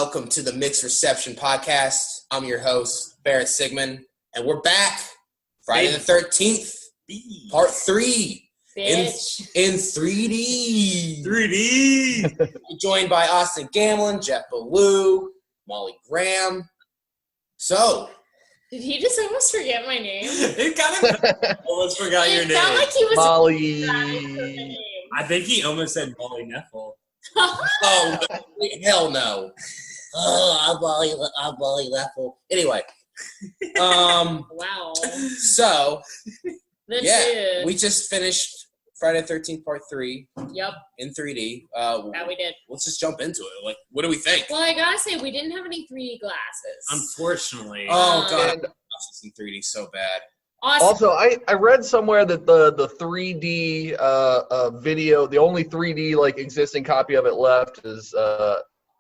welcome to the Mixed Reception Podcast. I'm your host, Barrett Sigmund, and we're back. Friday the 13th, part 3. In 3D. 3D. We're joined by Austin Gamlin, Jeff Ballou, Molly Graham. So, did he just almost forget my name? It kind of almost forgot your name. It felt like he was Molly. I think he almost said Molly Neffel. oh, hell no. Oh, I'm Molly Leffel. Anyway. Wow. So, Dude. we just finished Friday the 13th, part 3. Yep. In 3D. Yeah, we did. Let's just jump into it. Like, what do we think? Well, I gotta say, we didn't have any 3D glasses. Unfortunately. Oh, God. I'm watching 3D so bad. Awesome. Also, I read somewhere that the 3D video, the only 3D like existing copy of it left is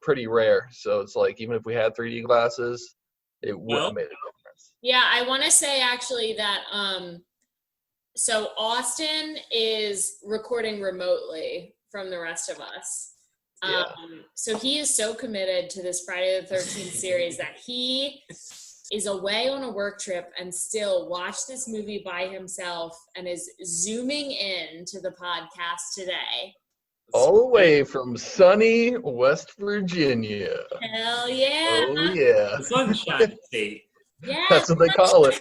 pretty rare. So it's like even if we had 3D glasses, it wouldn't have made a difference. Yeah, I want to say actually that so Austin is recording remotely from the rest of us. So he is so committed to this Friday the 13th series that he is away on a work trip and still watched this movie by himself and is zooming in to the podcast today. All the way from sunny West Virginia. Hell yeah. Oh, yeah. The Sunshine State. Yeah. That's what they call it.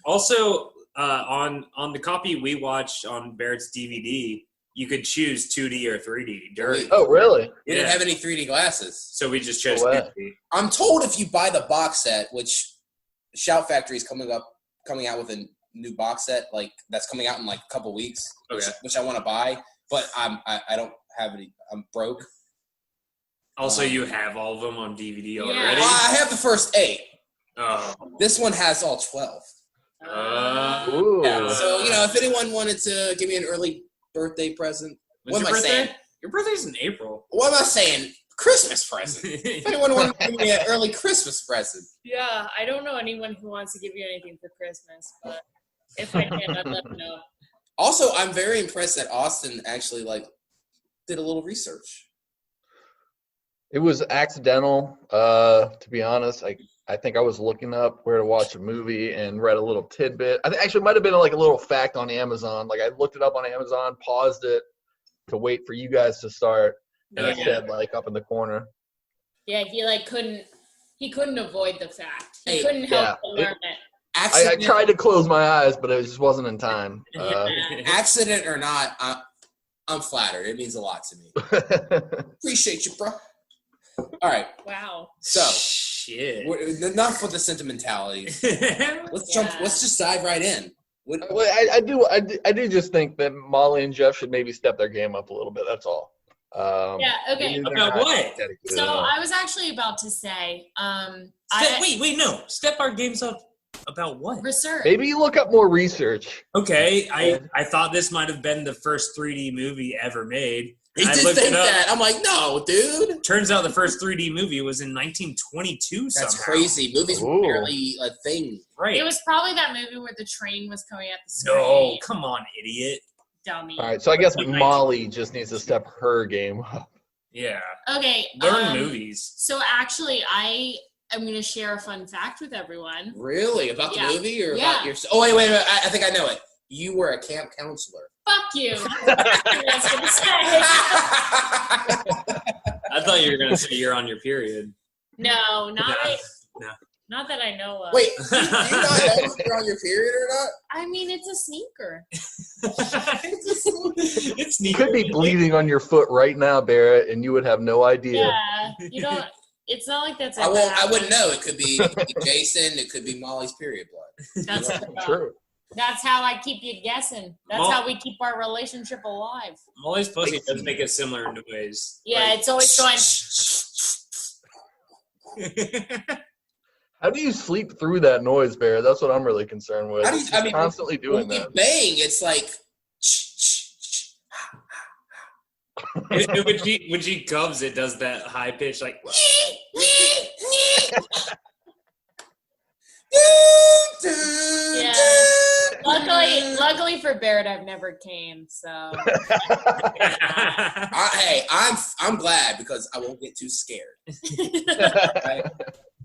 Also, on the copy we watched on Barrett's DVD, you could choose 2D or 3D during. Oh, really? We didn't have any 3D glasses. So we just chose Oh, wow. 2D. I'm told if you buy the box set, which Shout Factory is coming out with a new box set, like that's coming out in like a couple weeks, which I want to buy, but I don't have any. I'm broke. Also, you have all of them on DVD already? I have the first 8. Oh. This one has all 12. Ooh. Yeah, so, if anyone wanted to give me an early birthday present, When's what am your I birthday? saying? Your birthday's in April. What am I saying? Christmas present. If anyone wanted to give me an early Christmas present. Yeah, I don't know anyone who wants to give you anything for Christmas, but if I can, I'd let them know. Also, I'm very impressed that Austin actually did a little research. It was accidental, to be honest. I think I was looking up where to watch a movie and read a little tidbit. I think actually it might have been like a little fact on Amazon. Like I looked it up on Amazon, paused it to wait for you guys to start, and it said up in the corner. Yeah, he couldn't avoid the fact. He couldn't help but learn it. I tried to close my eyes, but it just wasn't in time. Accident or not, I'm flattered. It means a lot to me. Appreciate you, bro. All right. Wow. So, shit. Enough with the sentimentality. Let's jump. Let's just dive right in. I do just think that Molly and Jeff should maybe step their game up a little bit. That's all. Okay. About what? So I was actually about to say, no. Step our games up. About what? Research. Maybe you look up more research. Okay, I thought this might have been the first 3D movie ever made. He did think that. I'm like, no, dude. Turns out the first 3D movie was in 1922 somehow. That's crazy. Movies were barely a thing. Right. It was probably that movie where the train was coming at the screen. No, come on, idiot. Dummy. All right, so I guess Molly just needs to step her game up. Yeah. Okay. Learn movies. So actually, I'm going to share a fun fact with everyone. Really? About the movie or about your... Oh, wait. I think I know it. You were a camp counselor. Fuck you. That's what I was going to say. I thought you were going to say you're on your period. No, not No. Not that I know of. Wait, do you not know if you're on your period or not? I mean, it's a sneaker. It's You could be bleeding on your foot right now, Barrett, and you would have no idea. Yeah, you don't... It's not like that's... I wouldn't know. It could be Jason. It could be Molly's period blood. That's true. That's how I keep you guessing. That's how we keep our relationship alive. Molly's pussy does make a similar noise. Yeah, it's always going... How do you sleep through that noise, Barrett? That's what I'm really concerned with. Constantly doing when that. you bang, it's like... when she comes, it does that high pitch like. Yeah. Luckily Luckily for Barrett, I've never came, so. Hey, I'm glad because I won't get too scared. Right?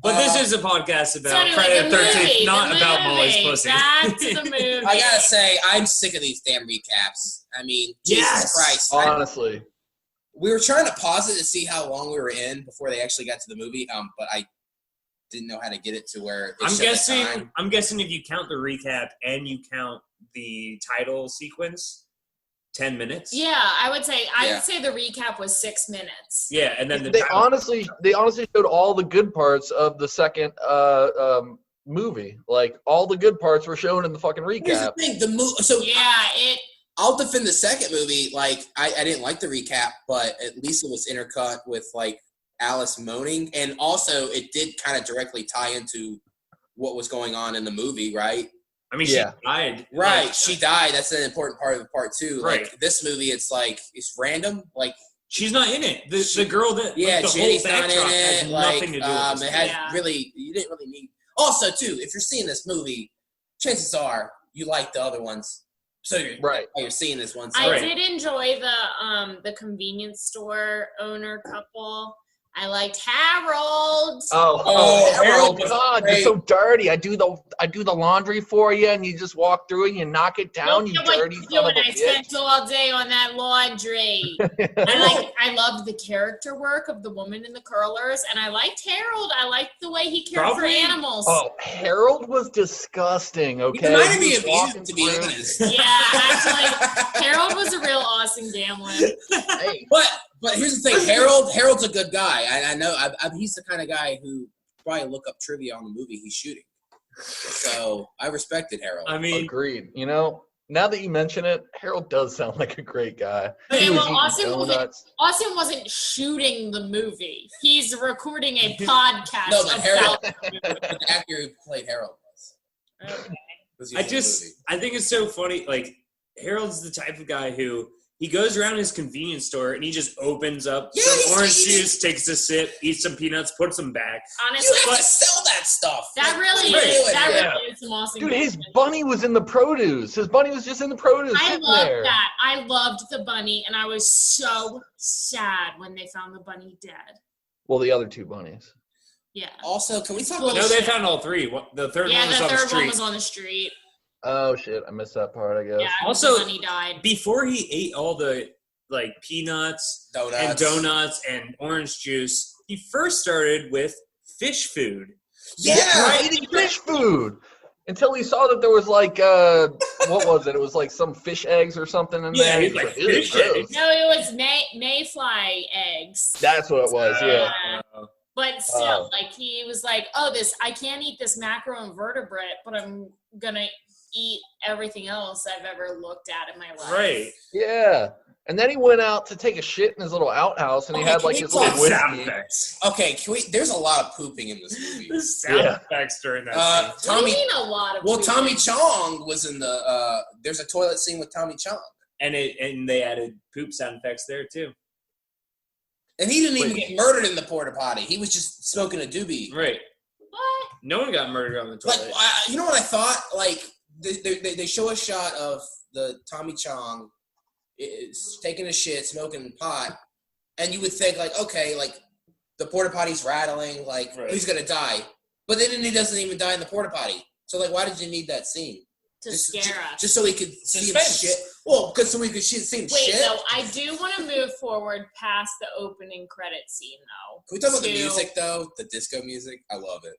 But this is a podcast about So anyway, Friday the 13th, movie, not about Molly's pussy. Back to the movie. I gotta say, I'm sick of these damn recaps. I mean, Jesus Christ. Honestly. We were trying to pause it to see how long we were in before they actually got to the movie, but I didn't know how to get it to where I'm guessing if you count the recap and you count the title sequence, 10 minutes. Yeah, I would say the recap was 6 minutes. Yeah, and then they honestly showed all the good parts of the second movie. Like all the good parts were shown in the fucking recap. Here's the thing, I'll defend the second movie. Like I didn't like the recap, but at least it was intercut with like Alice moaning, and also it did kind of directly tie into what was going on in the movie, right? I mean, she died. Right, like, she died. That's an important part of part two. Right. Like this movie, it's like it's random. Like she's not in it. The girl that the Jenny's whole not in backdrop it. has Like nothing to do with this. it had really you didn't really need. Also, too, if you're seeing this movie, chances are you like the other ones. So you're seeing this one. I did enjoy the convenience store owner couple. I liked Harold. Harold! God, you're so dirty. I do the laundry for you, and you just walk through and you knock it down. You dirty son of a bitch. I spent all day on that laundry. I loved the character work of the woman in the curlers, and I liked Harold. I liked the way he cared for animals. Oh, Harold was disgusting. Okay, he reminded me of Ethan, to be honest. Yeah, actually, Harold was a real awesome Gamlin. Hey. But here's the thing, Harold's a good guy. I know he's the kind of guy who probably look up trivia on the movie he's shooting. So I respected Harold. I mean, agreed. You know, now that you mention it, Harold does sound like a great guy. Okay, well, Austin wasn't shooting the movie. He's recording a podcast. No, but Harold, the actor who played Harold was. Okay. I think it's so funny. Like Harold's the type of guy who. He goes around his convenience store and he just opens up some orange juice, takes a sip, eats some peanuts, puts them back. Honestly, you have to sell that stuff. That really is some awesome. Dude, his bunny was in the produce. His bunny was just in the produce. I loved that. I loved the bunny, and I was so sad when they found the bunny dead. Well, the other two bunnies. Yeah. Also, can we talk about? No, they found all three. The third one was on the street. Yeah, the third one was on the street. Oh shit! I missed that part. I guess. Yeah. Also, the bunny died before he ate all the like peanuts and donuts and orange juice. He first started with fish food. Yeah, eating fish food until he saw that there was like what was it? It was like some fish eggs or something in there. He's like fish eggs. No, it was mayfly eggs. That's what it was. Yeah. But still, like he was like, "Oh, I can't eat this macroinvertebrate, but I'm gonna eat everything else I've ever looked at in my life." Right. Yeah. And then he went out to take a shit in his little outhouse, and he had like his little whiskey. Okay, there's a lot of pooping in this movie. The sound effects during that scene. What do you mean a lot of pooping? Tommy Chong was in the there's a toilet scene with Tommy Chong. And they added poop sound effects there too. And he didn't even get murdered in the porta potty. He was just smoking a doobie. Right. What? No one got murdered on the toilet. Like, you know what I thought? Like, they show a shot of the Tommy Chong is taking a shit, smoking pot, and you would think, like, okay, like, the porta potty's rattling, like, he's gonna die. But then he doesn't even die in the porta potty. So, like, why did you need that scene? To scare us. Just so he could see him shit. Well, because so we could see him shit. Wait, no, I do want to move forward past the opening credit scene, though. Can we talk about the music, though? The disco music? I love it.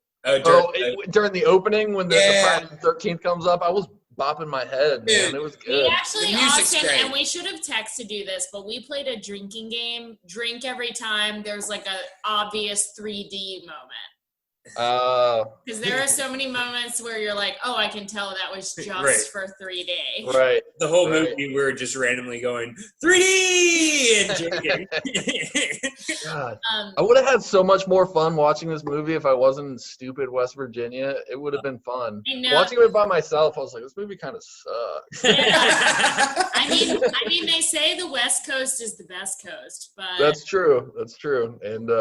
During the opening, when the Friday the 13th comes up, I was bopping my head, man. Dude, it was good. We actually, Austin, great. and we should have texted you this, but we played a drinking game. Drink every time there's like an obvious 3D moment. Because there are so many moments where you're like, oh, I can tell that was just for 3D. Right. The whole movie, we were just randomly going 3D and drinking. God, I would have had so much more fun watching this movie if I wasn't in stupid West Virginia. It would have been fun. Watching it by myself, I was like, this movie kind of sucks. I mean, they say the West Coast is the best coast, but that's true. That's true. And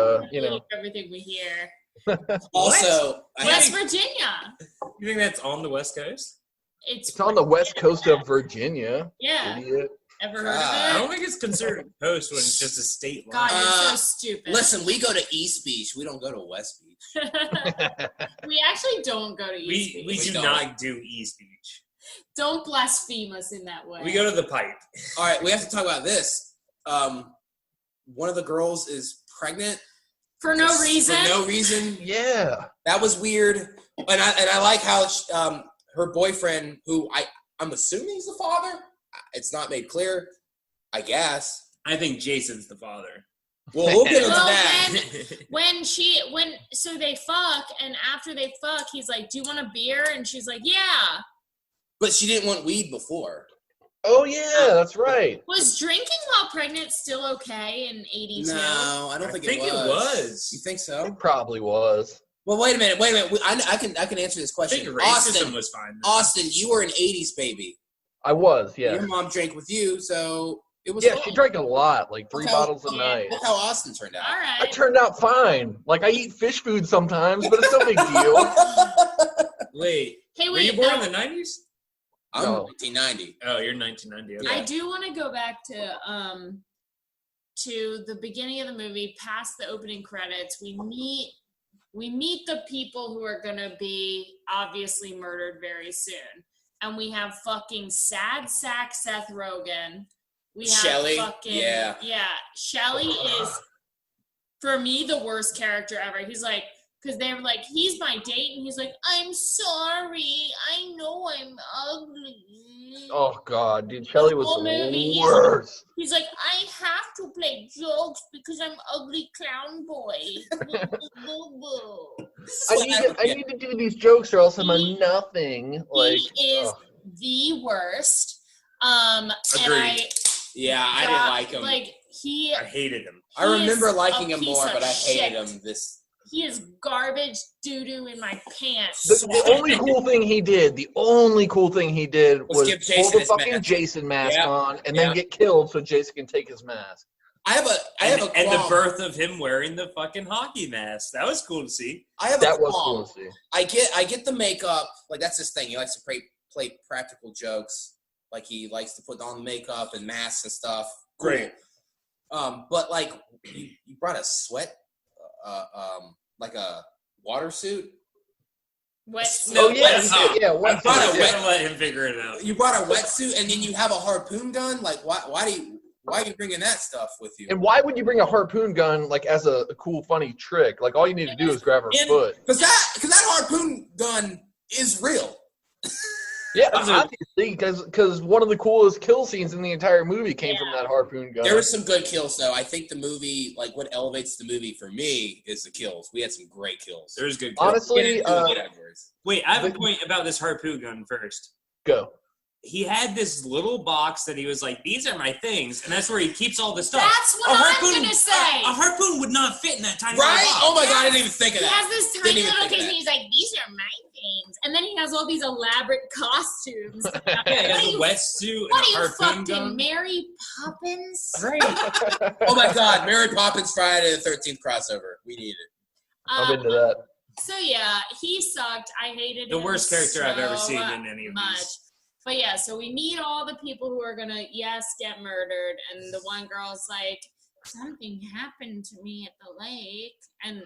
everything we hear. Also, West Virginia. You think that's on the West Coast? It's on the west coast of Virginia. Yeah. Idiot. Ever heard of I it? don't think it's considered a coast when it's just a state line. God, you're so stupid. Listen, we go to East Beach. We don't go to West Beach. We actually don't go to East Beach. We do not do East Beach. Don't blaspheme us in that way. We go to the Pipe. All right, we have to talk about this. One of the girls is pregnant. For no reason? For no reason. Yeah. That was weird. And I like how her boyfriend, who I'm assuming is the father, it's not made clear, I guess. I think Jason's the father. Well, we'll get into that. So they fuck, and after they fuck, he's like, "Do you want a beer?" And she's like, "Yeah." But she didn't want weed before. Oh yeah, that's right. Was drinking while pregnant still okay in '82? No, I don't think it it was. You think so? It probably was. Well, wait a minute. I can answer this I question. think racism was fine. Austin, you were an '80s baby. I was, yeah. Your mom drank with you, so it was. Yeah, fun. she drank a lot, like 3 bottles a night. Look how Austin turned out. All I right. turned out fine. Like I eat fish food sometimes, but it's no big deal. Wait. Hey, Were you born in the 90s? I'm No. 1990. Oh, you're 1990. Okay. I do want to go back to the beginning of the movie, past the opening credits. We meet the people who are gonna be obviously murdered very soon, and we have fucking sad sack Seth Rogen. We have Shelley, yeah. Shelley is for me the worst character ever. He's like, because they were like, he's my date, and he's like, I'm sorry, I know I'm ugly. Oh god, dude, Shelley was whole movie, the worst. He's like, I have to play jokes because I'm ugly clown boy. I need to do these jokes or else I'm a nothing. Like he is the worst. And Agreed. Yeah, I didn't like him. Like I hated him. I remember is liking a him piece more, of but I hated shit. him. He is garbage doo-doo in my pants. the only cool thing he did was give pull Jason the his fucking mask. Jason mask Yep. on and then get killed so Jason can take his mask. I have a And the qualm. birth of him wearing the fucking hockey mask. That was cool to see. I have That a was qualm. cool to see. I get the makeup. Like that's his thing. He likes to play practical jokes. Like he likes to put on makeup and masks and stuff. Cool. Great. But like you brought a sweat, like a water suit. No, wetsuit. Yeah, I brought a I'm wet. gonna let him figure it out. You brought a wetsuit and then you have a harpoon gun. Like why are you bringing that stuff with you? And why would you bring a harpoon gun like as a cool, funny trick? Like all you need to do is grab her foot. Because that harpoon gun is real. Yeah, obviously, because one of the coolest kill scenes in the entire movie came from that harpoon gun. There were some good kills, though. I think the movie, like what elevates the movie for me, is the kills. We had some great kills. There's good kills. Honestly, Wait, I have a point about this harpoon gun first. Go. He had this little box that he was like, these are my things, and that's where he keeps all the stuff. That's what I'm gonna say. A harpoon would not fit in that tiny Right? little box. Oh my god, I didn't even think of He that. has this Didn't tiny even little think of case, that. and he's like, these are my things. And then he has all these elaborate costumes. Yeah, he has a wetsuit and What a are you, harpoon fucking gun. Mary Poppins? Right. Oh my god, Mary Poppins Friday the 13th crossover. We need it. I'm into that. So yeah, he sucked. I hated The him worst character I've ever so seen in any of much. these. But yeah, so we meet all the people who are gonna, get murdered, and the one girl's like, something happened to me at the lake, and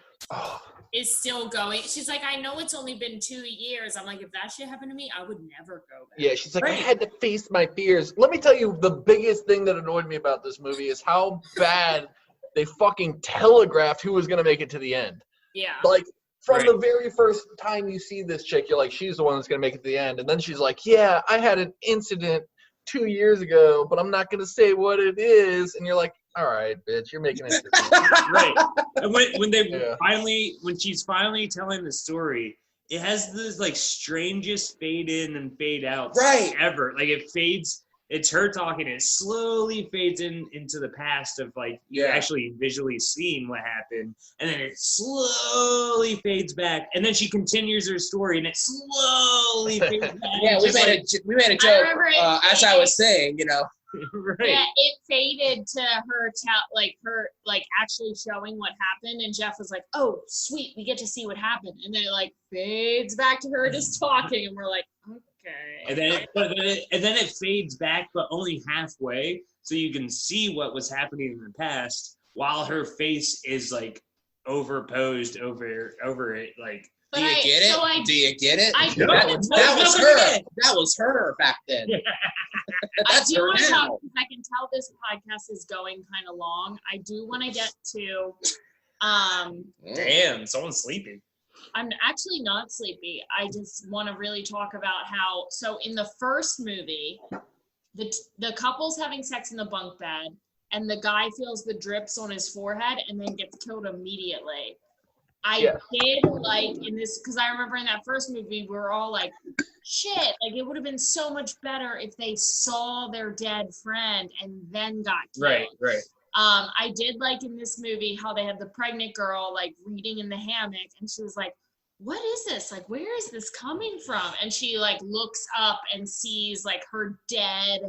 is still going. She's like, I know it's only been 2 years. I'm like, if that shit happened to me, I would never go back. Yeah, she's like, I had to face my fears. Let me tell you, the biggest thing that annoyed me about this movie is how bad they fucking telegraphed who was going to make it to the end. Yeah. Like, from the very first time you see this chick, you're like, she's the one that's going to make it to the end. And then she's like, yeah, I had an incident 2 years ago, but I'm not going to say what it is. And you're like, all right, bitch, you're making it. Right. And when she's finally telling the story, it has this like strangest fade in and fade out ever. Like it fades. It's her talking. It slowly fades into the past of like you're actually visually seeing what happened, and then it slowly fades back, and then she continues her story, and it slowly fades back. Yeah, we made a joke as I was saying, Right. Yeah, it faded to her actually showing what happened, and Jeff was like, "Oh, sweet, we get to see what happened," and then it like fades back to her just talking, and we're like, Okay. And then it fades back, but only halfway, so you can see what was happening in the past, while her face is like overposed over it. Like, do you get it? Do you get it? That was her. That was her back then. That's her now. I can tell this podcast is going kind of long. I do want to get to. Damn, someone's sleeping. I'm actually not sleepy. I just want to really talk about how. So in the first movie, the couple's having sex in the bunk bed, and the guy feels the drips on his forehead and then gets killed immediately. I did like in this, because I remember in that first movie, we were all like, shit, like it would have been so much better if they saw their dead friend and then got killed. Right. I did like in this movie how they had the pregnant girl like reading in the hammock, and she was like, what is this? Like, where is this coming from? And she like looks up and sees like her dead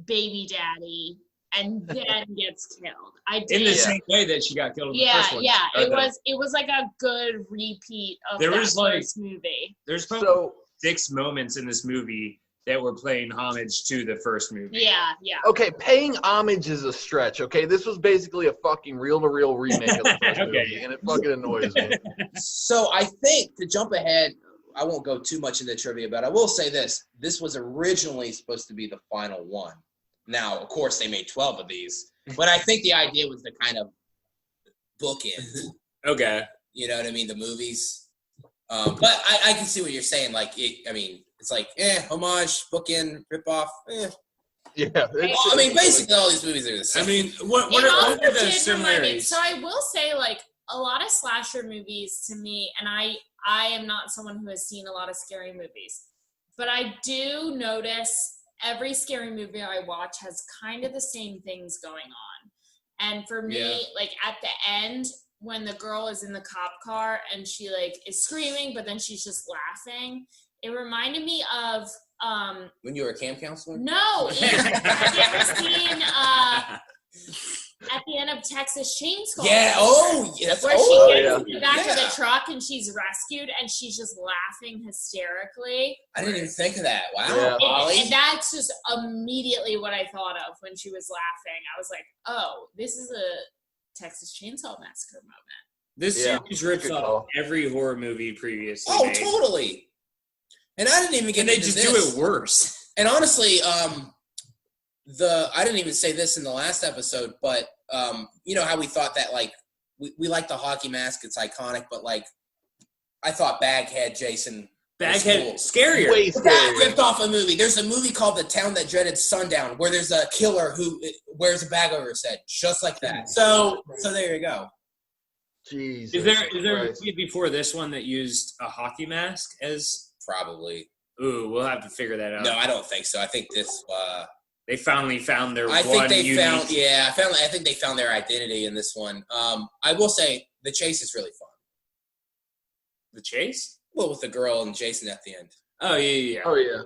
baby daddy, and then gets killed. I did. In the same way that she got killed in the first one. Yeah. It was like a good repeat of that first movie. There's probably 6 moments in this movie that were paying homage to the first movie. Yeah. Okay, paying homage is a stretch, okay? This was basically a fucking reel-to-reel remake of the first movie, and it fucking annoys me. So I think, to jump ahead, I won't go too much into trivia, but I will say this. This was originally supposed to be the final one. Now, of course, they made 12 of these, but I think the idea was to kind of bookend. Okay. You know what I mean? The movies. But I can see what you're saying. Like, it's like, homage, bookend, ripoff. Yeah. I mean, basically all these movies are the same. I mean, what are the similarities? So I will say, like, a lot of slasher movies to me, and I am not someone who has seen a lot of scary movies, but I do notice every scary movie I watch has kind of the same things going on. And for me, like at the end, when the girl is in the cop car and she like is screaming, but then she's just laughing, it reminded me of when you were a camp counselor? No. Have you ever seen at the end of Texas Chainsaw? Yeah. That's where she gets in the back of the truck and she's rescued and she's just laughing hysterically. I didn't even think of that. Wow. Yeah. And that's just immediately what I thought of when she was laughing. I was like, oh, this is a Texas Chainsaw Massacre moment. This series rips off every horror movie previously. Oh, totally. And I didn't even get into this. And they just do it worse. And honestly, I didn't even say this in the last episode, but you know how we thought that like we like the hockey mask, it's iconic, but like I thought Baghead Jason Baghead scarier. Way scarier. That ripped off a movie. There's a movie called The Town That Dreaded Sundown where there's a killer who wears a bag over his head, just like that. So there you go. Jesus. Is there a movie before this one that used a hockey mask as? Probably. Ooh, we'll have to figure that out. No, I don't think so. I think this. They finally found their. I think they found their identity in this one. I will say the chase is really fun. The chase? Well, with the girl and Jason at the end. Oh yeah. Oh yeah.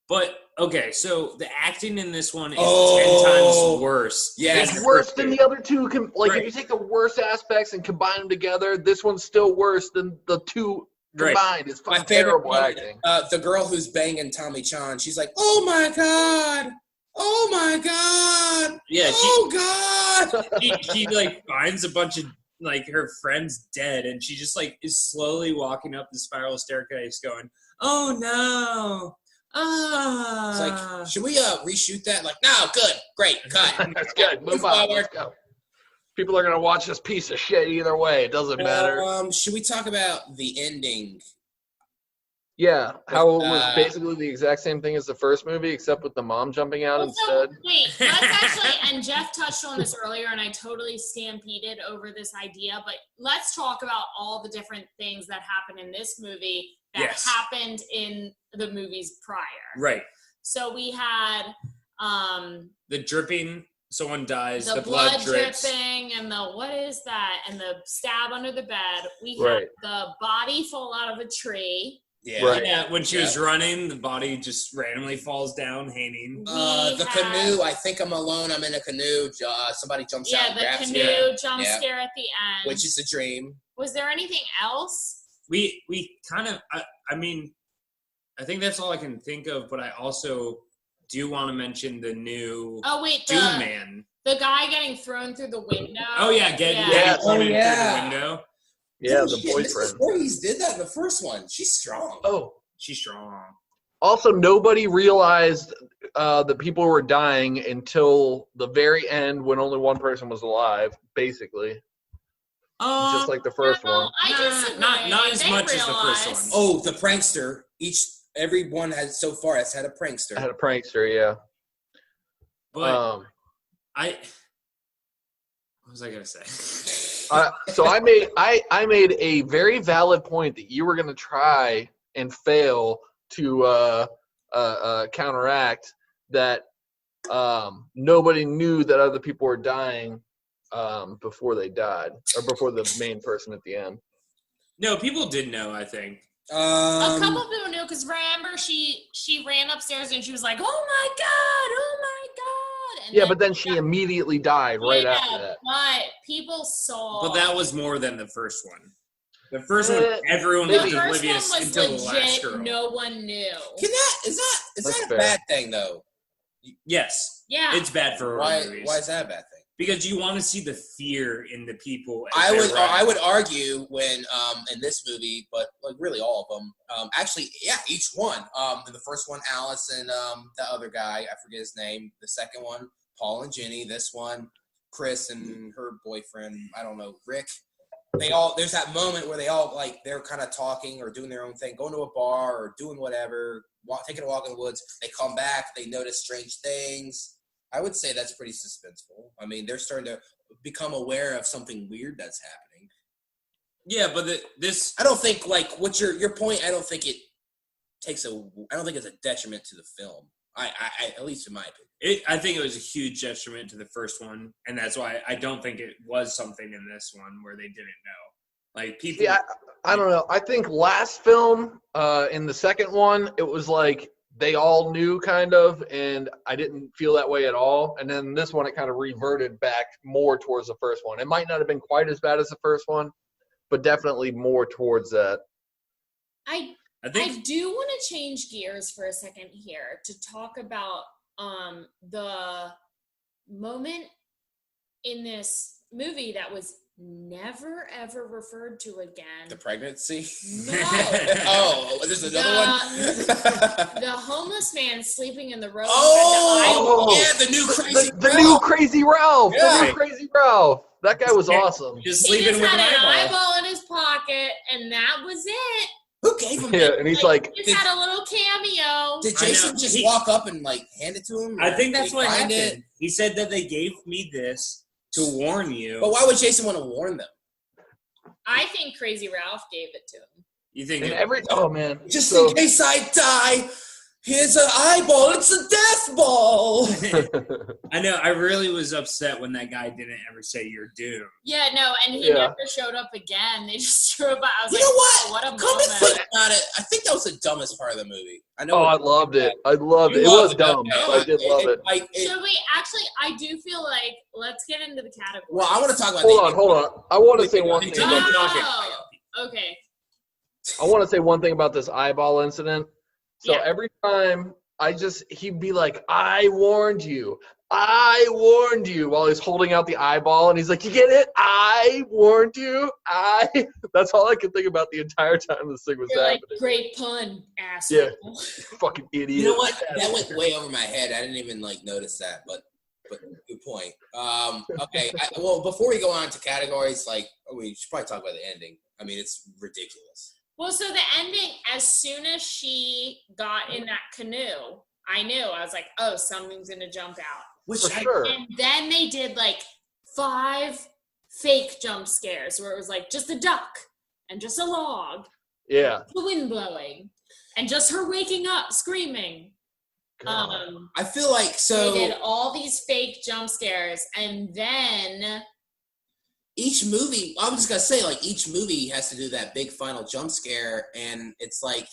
But okay, so the acting in this one is 10 times worse. Yeah, it's worse than the other two. If you take the worst aspects and combine them together, this one's still worse than the two combined. It's fucking terrible acting. The girl who's banging Tommy Chan, she's like, "Oh my god, oh my god, yeah, God!" She like finds a bunch of like her friends dead, and she just like is slowly walking up the spiral staircase, going, "Oh no." It's like, should we reshoot that? Like, no, good, great, cut. That's good. Move on. Let's go. People are gonna watch this piece of shit either way. It doesn't matter. Should we talk about the ending? Yeah, how it was basically the exact same thing as the first movie, except with the mom jumping out instead. Wait, let's actually, and Jeff touched on this earlier, and I totally stampeded over this idea, but let's talk about all the different things that happened in this movie that happened in the movies prior. Right. So we had the dripping, someone dies, the blood drips. Dripping, and the what is that? And the stab under the bed. We had the body fall out of a tree. Yeah. Right. Yeah, when she was running, the body just randomly falls down, hanging. The canoe, I think I'm alone, I'm in a canoe. Somebody jumps out and grabs me. Yeah, the canoe jump scare at the end. Which is a dream. Was there anything else? We kind of, I mean, I think that's all I can think of, but I also do want to mention the new Doom Man. The guy getting thrown through the window. Oh, yeah, getting thrown through the window. Yeah, the boyfriend. Mrs. Voorhees did that in the first one. She's strong. Oh. She's strong. Also, nobody realized that people were dying until the very end when only one person was alive, basically. Just like the first one. Not as much as the first one. Oh, the prankster. Everyone so far has had a prankster. Had a prankster, yeah. But what was I gonna say? So I made a very valid point that you were gonna try and fail to counteract that. Nobody knew that other people were dying before they died, or before the main person at the end. No, people did know, I think. A couple of people knew, because remember she ran upstairs and she was like, "Oh my god!" And yeah, but then she immediately died right after that. But people saw. But that was more than the first one. The first one, everyone was oblivious until the last girl. No one knew. Is that a bad thing though? Yes. Yeah. It's bad for horror movies. Why is that a bad thing? Because you want to see the fear in the people. I would argue when in this movie, but like really all of them. Actually, yeah, each one. In the first one, Alice and the other guy, I forget his name. The second one, Paul and Ginny. This one, Chris and her boyfriend. I don't know, Rick. There's that moment where they're kind of talking or doing their own thing, going to a bar or doing whatever, taking a walk in the woods. They come back, they notice strange things. I would say that's pretty suspenseful. I mean, they're starting to become aware of something weird that's happening. Yeah, but I don't think what's your point. I don't think it's a detriment to the film. I at least in my opinion. I think it was a huge detriment to the first one, and that's why I don't think it was something in this one where they didn't know. Like people. Yeah, I don't know. I think last film, in the second one, it was like they all knew kind of, and I didn't feel that way at all. And then this one, it kind of reverted back more towards the first one. It might not have been quite as bad as the first one, but definitely more towards that. I do want to change gears for a second here to talk about the moment in this movie that was never ever referred to again. The pregnancy? No. Oh, there's another one? The homeless man sleeping in the road. Yeah, the new crazy Ralph. The new crazy Ralph. Yeah. The new crazy Ralph. That guy was awesome. Just He sleeping just with had an an eyeball in his pocket, and that was it. Who gave him Yeah, that? and he's like, He just had a little cameo. Did Jason just walk up and hand it to him? I think that's what happened. It? He said that they gave me this to warn you. But why would Jason want to warn them? I think Crazy Ralph gave it to him. You think oh man. Just in case I die, here's an eyeball. It's a death ball. I know. I really was upset when that guy didn't ever say you're doomed. Yeah, no, and he never showed up again. They just threw it by. I was you like, know what? Oh, what a Come and moment. think about it. I think that was the dumbest part of the movie. I know. Oh, I loved it. I loved it. It was dumb. I did love it. Should we actually? I do feel like let's get into the category. Well, I want to talk about. Hold on. I want to say one thing. Okay. I want to say one thing about this eyeball incident. So Yeah. every time he'd be like, I warned you, while he's holding out the eyeball, and he's like, you get it? I warned you. That's all I could think about the entire time this thing was happening. Like, great pun, asshole. Yeah. Fucking idiot. You know what? That went way over my head. I didn't even notice that, but good point. Okay. Well, before we go on to categories, we should probably talk about the ending. I mean, it's ridiculous. Well, so the ending, as soon as she got in that canoe, I knew. I was like, oh, something's going to jump out. For sure. And then they did 5 fake jump scares where it was just a duck and just a log. Yeah. The wind blowing and just her waking up screaming. I feel like so. They did all these fake jump scares, and then each movie, I'm just going to say, each movie has to do that big final jump scare, and it's like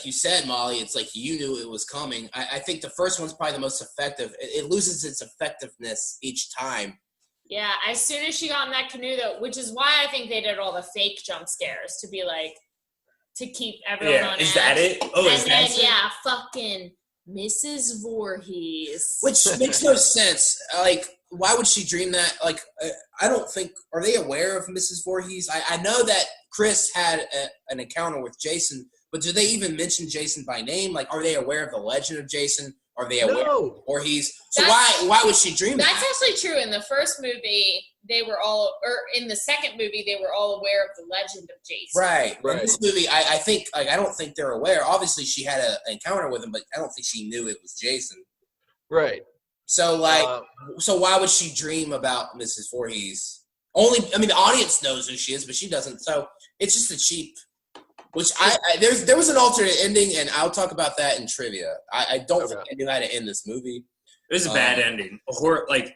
you said, Molly, it's like you knew it was coming. I think the first one's probably the most effective. It loses its effectiveness each time. Yeah, as soon as she got in that canoe, though, which is why I think they did all the fake jump scares, to be like, to keep everyone on edge. Is that it? Oh, and then fucking Mrs. Voorhees, which makes no sense. Like, why would she dream that? Like, I don't think. Are they aware of Mrs. Voorhees? I know that Chris had an encounter with Jason, but do they even mention Jason by name? Like, are they aware of the legend of Jason? Are they aware of Voorhees? So why would she dream that? That's actually true. In the first movie, they were all, or in the second movie, they were all aware of the legend of Jason. Right. In this movie, I think, like, I don't think they're aware. Obviously, she had an encounter with him, but I don't think she knew it was Jason. Right. So, like, so why would she dream about Mrs. Voorhees? The audience knows who she is, but she doesn't. So it's just a cheap. Which there was an alternate ending, and I'll talk about that in trivia. I don't think I knew how to end this movie. It was a bad ending. The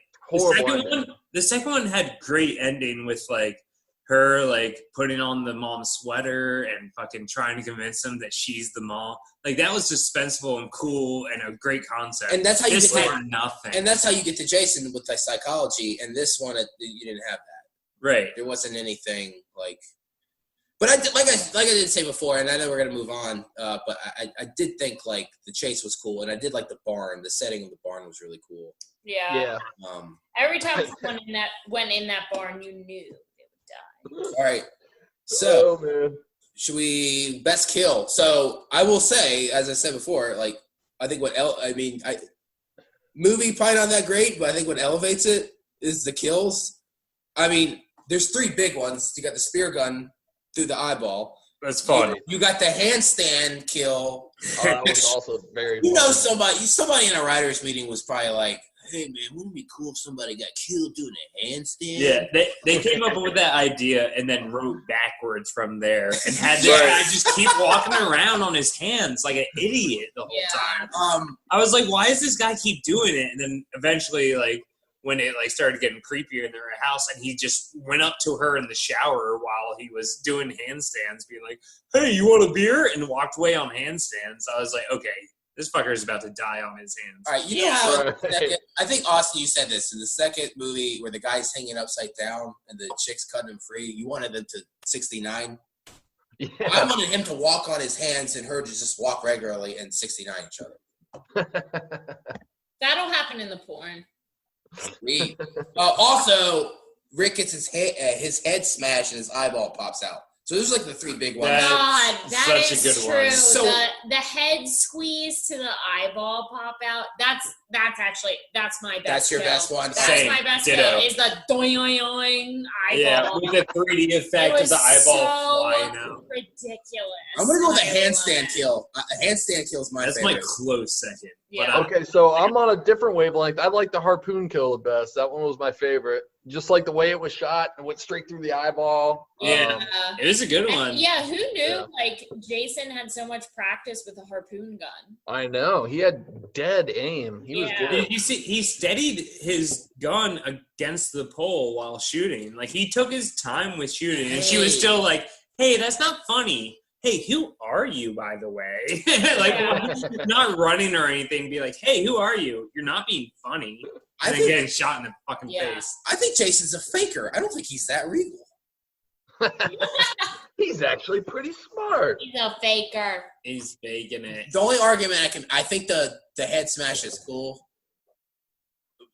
second one had great ending with like her like putting on the mom's sweater and fucking trying to convince them that she's the mom. Like that was suspenseful and cool and a great concept. And that's how you get nothing. And that's how you get to Jason with the psychology. And this one, you didn't have that. Right. There wasn't anything like. But I did say before, and I know we're gonna move on. But I did think like the chase was cool, and I did like the barn. The setting of the barn was really cool. Yeah. Every time someone went in that barn, you knew they would die. All right. So should we best kill? So I will say, as I said before, like I think movie probably not that great, but I think what elevates it is the kills. I mean, there's three big ones. You got the spear gun through the eyeball. That's funny. You got the handstand kill. That was also very funny. Somebody in a writer's meeting was probably like, hey man, wouldn't it be cool if somebody got killed doing a handstand? Yeah, they came up with that idea and then wrote backwards from there and had this guy just keep walking around on his hands like an idiot the whole time. I was like, why does this guy keep doing it? And then eventually, like, when it like started getting creepier in their house, and he just went up to her in the shower while he was doing handstands, being like, "Hey, you want a beer?" and walked away on handstands. I was like, okay, this fucker is about to die on his hands. All right, you know how I think Austin, you said this in the second movie where the guy's hanging upside down and the chick's cutting him free. You wanted them to 69. Yeah. I wanted him to walk on his hands and her to just walk regularly and 69 each other. That'll happen in the porn. Sweet. Also, Rick gets his head smashed and his eyeball pops out. So those are like the three big ones. God, that is is true. One. So, the head squeeze to the eyeball pop out. That's my best. That's your best one. That's my best kill. Is the doing eyeball. Yeah, with the 3D effect of the eyeball flying out. Ridiculous. I'm gonna go with a handstand kill. A handstand kill is my favorite. That's my close second. Yeah. Okay, so I'm on a different wavelength. I like the harpoon kill the best. That one was my favorite. Just like the way it was shot and went straight through the eyeball. Yeah, it was a good one. Yeah, who knew? Yeah. Like Jason had so much practice with a harpoon gun. I know. He had dead aim. He was good. You see, he steadied his gun against the pole while shooting. Like he took his time with shooting, and she was still like, "Hey, that's not funny. Hey, who are you, by the way?" Like, not running or anything. Be like, "Hey, who are you? You're not being funny." And then getting shot in the fucking face. I think Jason's a faker. I don't think he's that regal. He's actually pretty smart. He's a faker. He's faking it. The only argument I think the head smash is cool.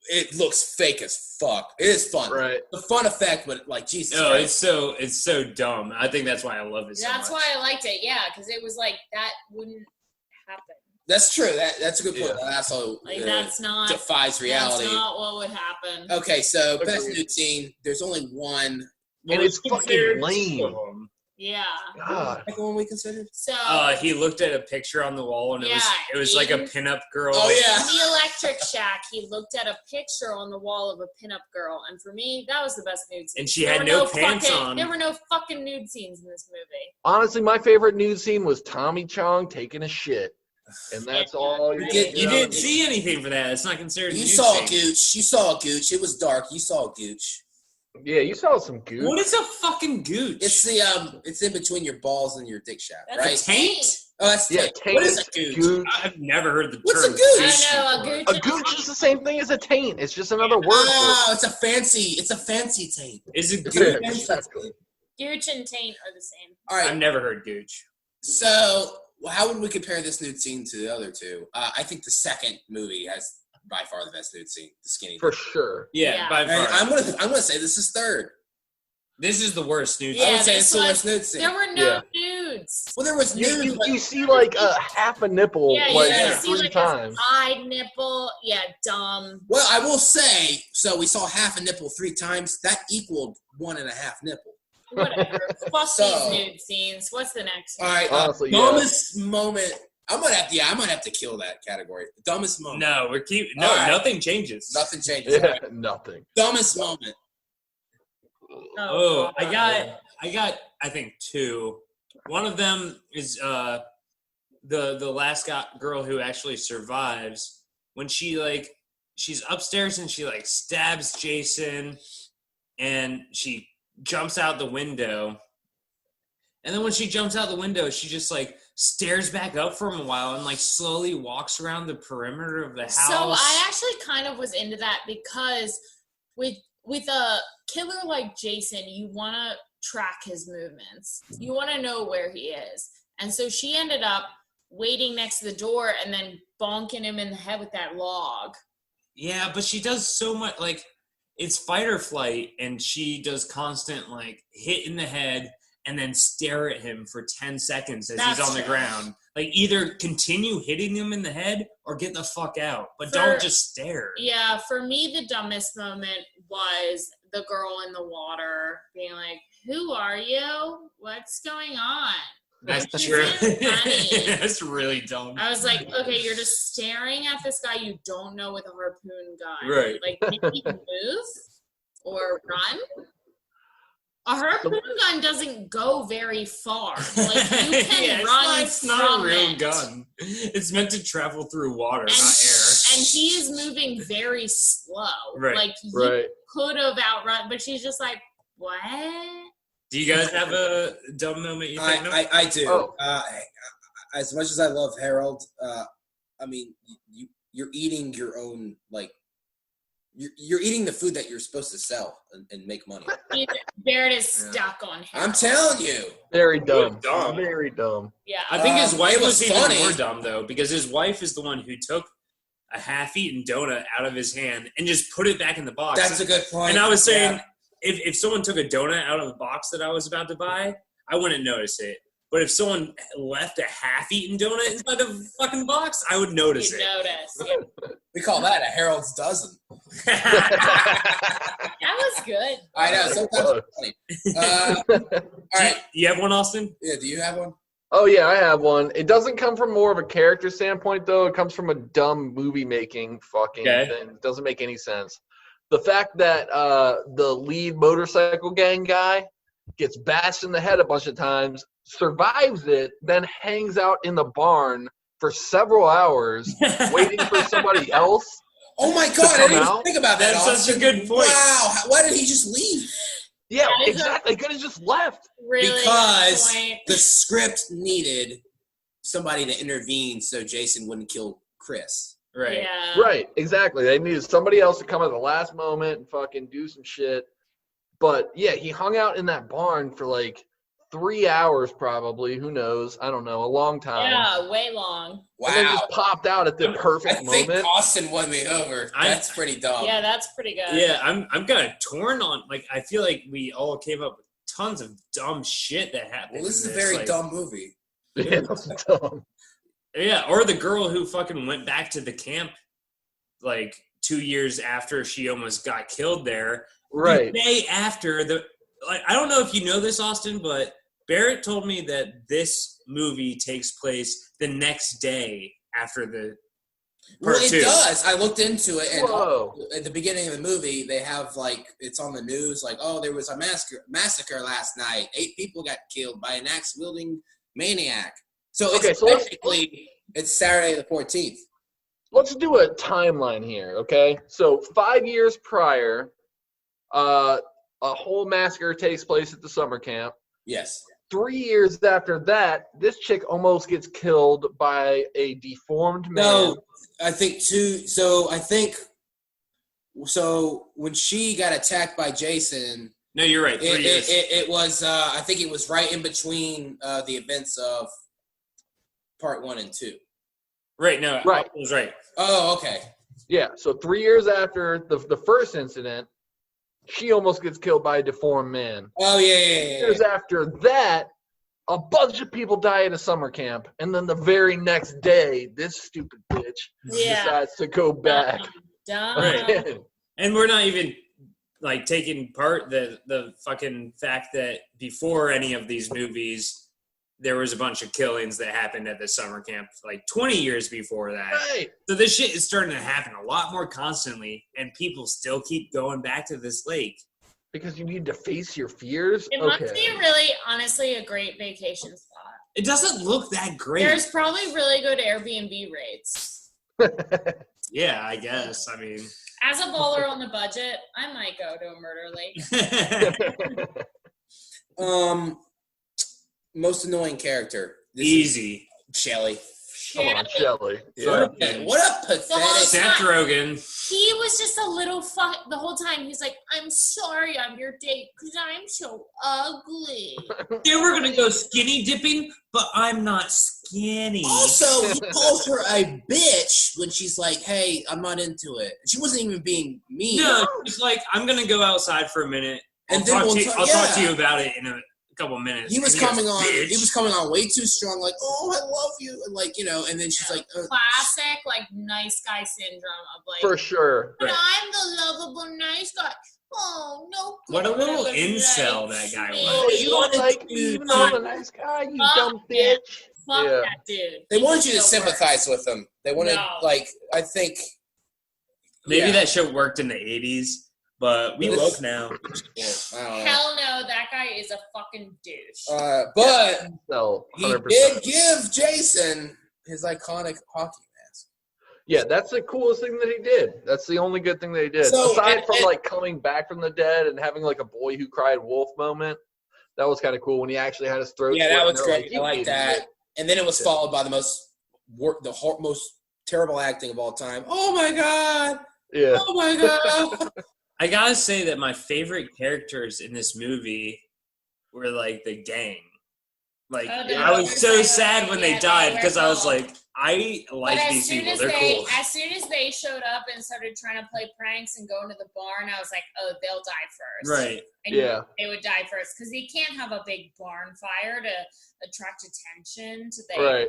It looks fake as fuck. It is fun. Right. The fun effect, but like Jesus Christ. It's so dumb. I think that's why I love it so much. That's why I liked it, yeah, because it was like that wouldn't happen. That's true. That's a good point. Yeah. That also that's not defies reality. That's not what would happen. Okay, so best nude scene. There's only one. And it's fucking lame. Yeah. God. Like the one we considered? So he looked at a picture on the wall and it was like a pinup girl. Oh yeah. In the Electric Shack, he looked at a picture on the wall of a pinup girl, and for me, that was the best nude scene. And she had no pants on. There were no fucking nude scenes in this movie. Honestly, my favorite nude scene was Tommy Chong taking a shit. And that's all you didn't see anything for that. It's not considered. You saw a gooch. You saw a gooch. It was dark. You saw a gooch. Yeah, you saw some gooch. What is a fucking gooch? It's it's in between your balls and your dick shaft, that's right? A taint. Oh, that's taint. What is a gooch? I've never heard the term. What's a gooch? I know a gooch. A gooch is the same thing as a taint. It's just another word. Oh, it's a fancy taint. Is it gooch? Gooch and taint are the same. All right. I've never heard gooch. So, how would we compare this nude scene to the other two? I think the second movie has by far the best nude scene. The skinny. For sure. Yeah, by far. I'm gonna say this is third. This is the worst nude scene. I would say it's the worst nude scene. There were no nudes. Well, there was nudes. You see like a half a nipple you see 3 like times. A side nipple. Yeah, dumb. Well, I will say, so we saw half a nipple 3 times. That equaled 1.5 nipple. Whatever. Fuck these nude scenes. What's the next one? All right. Honestly, dumbest moment. I might have to kill that category. Dumbest moment. No, nothing changes. Nothing changes. Yeah, nothing. Dumbest moment. I got I think 2. One of them is the last girl who actually survives when she's upstairs and she stabs Jason and she jumps out the window. And then when she jumps out the window, she just stares back up for a while and slowly walks around the perimeter of the house. So I actually kind of was into that because with a killer like Jason, you want to track his movements. You want to know where he is. And so she ended up waiting next to the door and then bonking him in the head with that log. Yeah, but she does so much, it's fight or flight, and she does constant, hit in the head and then stare at him for 10 seconds as he's on the ground. Either continue hitting him in the head or get the fuck out, but don't just stare. Yeah, for me, the dumbest moment was the girl in the water being like, "Who are you? What's going on?" That's true. That's really dumb. I was like, okay, you're just staring at this guy you don't know with a harpoon gun. Right. Maybe move or run. A harpoon gun doesn't go very far. You can run it's not a real it. gun. It's meant to travel through water, not air. And he is moving very slow. Right. You could have outrun, but she's just like, what? Do you guys have a dumb moment you think of? I do. Oh. As much as I love Harold, I mean, you're eating your own, you're eating the food that you're supposed to sell and make money. Barrett is stuck on Harold. I'm telling you. Very dumb. Dumb. Very dumb. Yeah. I think his wife was funny. even more dumb, though, because his wife is the one who took a half-eaten donut out of his hand and just put it back in the box. That's a good point. And I was saying, if someone took a donut out of the box that I was about to buy, I wouldn't notice it. But if someone left a half-eaten donut inside the fucking box, I would notice it. Notice. We call that a Harold's dozen. That was good. I know. Sometimes it's funny. All right. You have one, Austin? Yeah, do you have one? Oh, yeah, I have one. It doesn't come from more of a character standpoint, though. It comes from a dumb movie-making fucking thing. It doesn't make any sense. The fact that the lead motorcycle gang guy gets bashed in the head a bunch of times, survives it, then hangs out in the barn for several hours waiting for somebody else. Oh, my God. I didn't even think about that. That's such a good point. Wow. Why did he just leave? Yeah, exactly. Could have just left. Really because the script needed somebody to intervene so Jason wouldn't kill Chris. Right. Yeah. Right, exactly. They needed somebody else to come at the last moment and fucking do some shit. But, yeah, he hung out in that barn for 3 hours probably. Who knows? I don't know. A long time. Yeah, way long. Wow. And then just popped out at the perfect moment. I think Austin won me over. That's pretty dumb. Yeah, that's pretty good. Yeah, I'm kind of torn on, I feel like we all came up with tons of dumb shit that happened. Well, this is a very dumb movie. Yeah, that's dumb. Yeah, or the girl who fucking went back to the camp 2 years after she almost got killed there. Right. The day after I don't know if you know this, Austin, but Barrett told me that this movie takes place the next day after the part Well, it 2. does. I looked into it, and Whoa. at the beginning of the movie, they have it's on the news, there was a massacre last night. 8 people got killed by an axe-wielding maniac. So it's Saturday the 14th. Let's do a timeline here, okay? So 5 years prior, a whole massacre takes place at the summer camp. Yes. 3 years after that, this chick almost gets killed by a deformed man. No, I think so when she got attacked by Jason. No, you're right. 3 years. It was, I think it was right in between the events of part 1 and 2. Right. No. Right. I was right. Oh, okay. Yeah. So 3 years after the first incident, she almost gets killed by a deformed man. Oh, yeah. 2 years after that, a bunch of people die at a summer camp, and then the very next day, this stupid bitch decides to go back. Right. And we're not even like taking part the fucking fact that before any of these movies, there was a bunch of killings that happened at the summer camp like 20 years before that. Right. So this shit is starting to happen a lot more constantly, and people still keep going back to this lake. Because you need to face your fears? It must be really, honestly, a great vacation spot. It doesn't look that great. There's probably really good Airbnb rates. Yeah, I guess. I mean, as a baller on the budget, I might go to a murder lake. Most annoying character. Easy. Shelly. Come on, Shelly. Yeah. What a pathetic. Seth Rogen. He was just a little fuck the whole time. He's like, I'm sorry I'm your date because I'm so ugly. They were going to go skinny dipping, but I'm not skinny. Also, he calls her a bitch when she's like, hey, I'm not into it. She wasn't even being mean. No, she's like, I'm going to go outside for a minute. And then I'll talk to you about it in a couple minutes. He was coming on. Bitch. He was coming on way too strong. Like, oh, I love you, and like, you know. And then she's like, classic, like nice guy syndrome of like. For sure. But I'm the lovable nice guy. Oh no. What a little incel that guy was. Oh, you don't like me, even though I'm a nice guy, you dumb bitch. Fuck that dude. They wanted you to sympathize with him. They wanted, like, I think. Maybe that show worked in the 80s. But we woke now. Hell no, that guy is a fucking douche. But he 100%. did give Jason his iconic hockey mask. Yeah, that's the coolest thing that he did. That's the only good thing that he did. So, aside from like coming back from the dead and having like a boy who cried wolf moment, that was kind of cool when he actually had his throat. Yeah, that was great. Like, I like that. And then it was followed by the most terrible acting of all time. Oh my god! Yeah. Oh my god! I gotta say that my favorite characters in this movie were like the gang. Like I was so sad when they died because I was like, I like these people. They're cool. As soon as they showed up and started trying to play pranks and go into the barn, I was like, oh, they'll die first. Right. And they would die first because you can't have a big barn fire to attract attention to the area.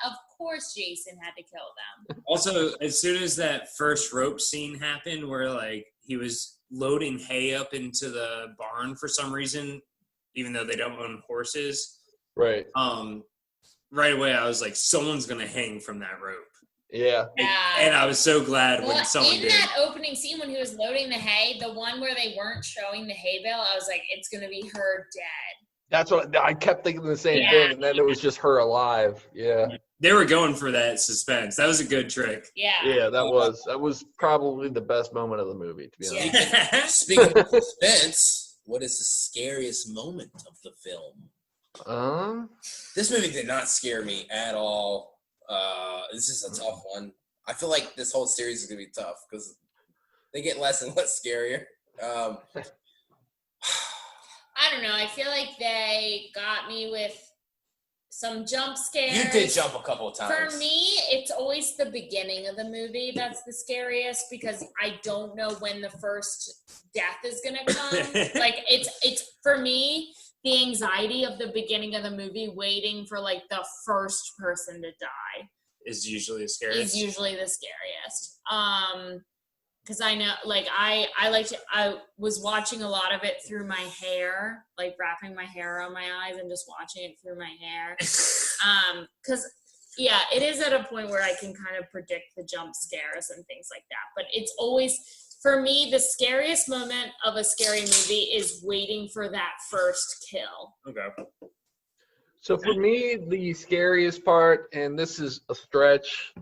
Of course, Jason had to kill them. Also, as soon as that first rope scene happened, where like he was loading hay up into the barn for some reason, even though they don't own horses. Right. Right away, I was like, someone's going to hang from that rope. Yeah. And I was so glad when someone did. In that opening scene when he was loading the hay, the one where they weren't showing the hay bale, I was like, it's going to be her dead. That's what I kept thinking the same thing, and then it was just her alive. Yeah. They were going for that suspense. That was a good trick. Yeah. Yeah, that was probably the best moment of the movie, to be honest. Speaking of suspense, what is the scariest moment of the film? This movie did not scare me at all. This is a tough one. I feel like this whole series is gonna be tough because they get less and less scarier. I don't know. I feel like they got me with some jump scares. You did jump a couple of times. For me, it's always the beginning of the movie that's the scariest because I don't know when the first death is gonna come. Like it's for me. The anxiety of the beginning of the movie, waiting for like the first person to die, is usually the scariest. Because I know, like I was watching a lot of it through my hair, like wrapping my hair around my eyes and just watching it through my hair. Because it is at a point where I can kind of predict the jump scares and things like that. But it's always. For me, the scariest moment of a scary movie is waiting for that first kill. Okay. So for me, the scariest part, and this is a stretch,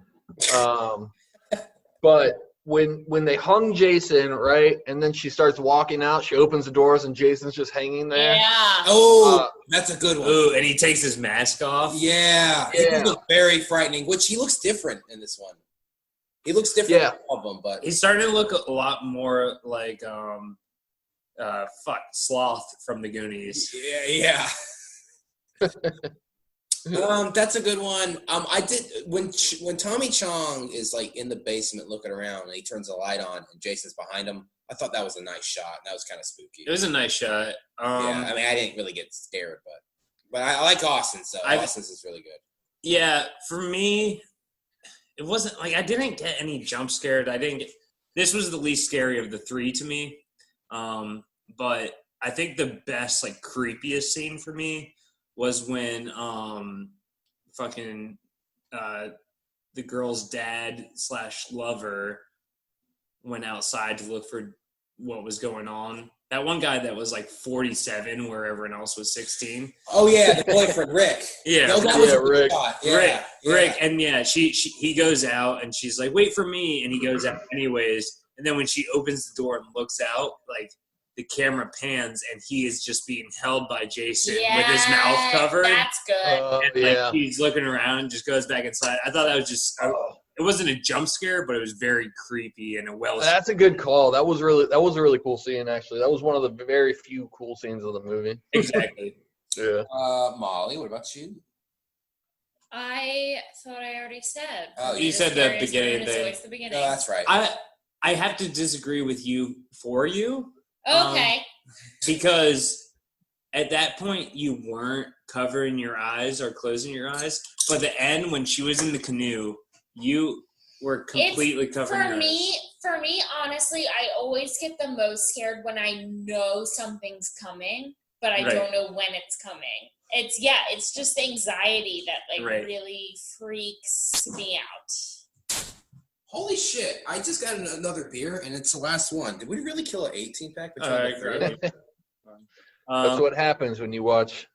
but when they hung Jason, right, and then she starts walking out, she opens the doors, and Jason's just hanging there. Yeah. Oh, that's a good one. Ooh, and he takes his mask off. Yeah. It looks very frightening, which he looks different in this one. He looks different in all of them, but he's starting to look a lot more like Sloth from the Goonies. Yeah. That's a good one. I did when Tommy Chong is like in the basement looking around and he turns the light on and Jason's behind him. I thought that was a nice shot. That was kind of spooky. It was a nice shot. Yeah, I mean, I didn't really get scared, but I like Austin. So Austin's is really good. Yeah, for me, it wasn't like I didn't get any jump scared. This was the least scary of the three to me. But I think the best, like, creepiest scene for me was when the girl's dad / lover went outside to look for what was going on. That one guy that was like 47 where everyone else was 16. Oh yeah, the boyfriend Rick. Yeah, no, that was Rick. Rick, and yeah, he goes out and she's like, "Wait for me," and he goes out anyways. And then when she opens the door and looks out, like the camera pans and he is just being held by Jason with his mouth covered. That's good. And like he's looking around and just goes back inside. I thought that was just. It wasn't a jump scare, but it was very creepy and That's a good call. That was a really cool scene, actually. That was one of the very few cool scenes of the movie. Exactly. Yeah. Molly, what about you? I thought I already said. Oh, you said the beginning thing. Always the beginning. No, that's right. I have to disagree with you for you. Okay. Because at that point, you weren't covering your eyes or closing your eyes. But the end, when she was in the canoe, you were completely covering your eyes. For me, honestly, I always get the most scared when I know something's coming, but I don't know when it's coming. It's just anxiety that really freaks me out. Holy shit, I just got another beer, and it's the last one. Did we really kill an 18-pack? That's what happens when you watch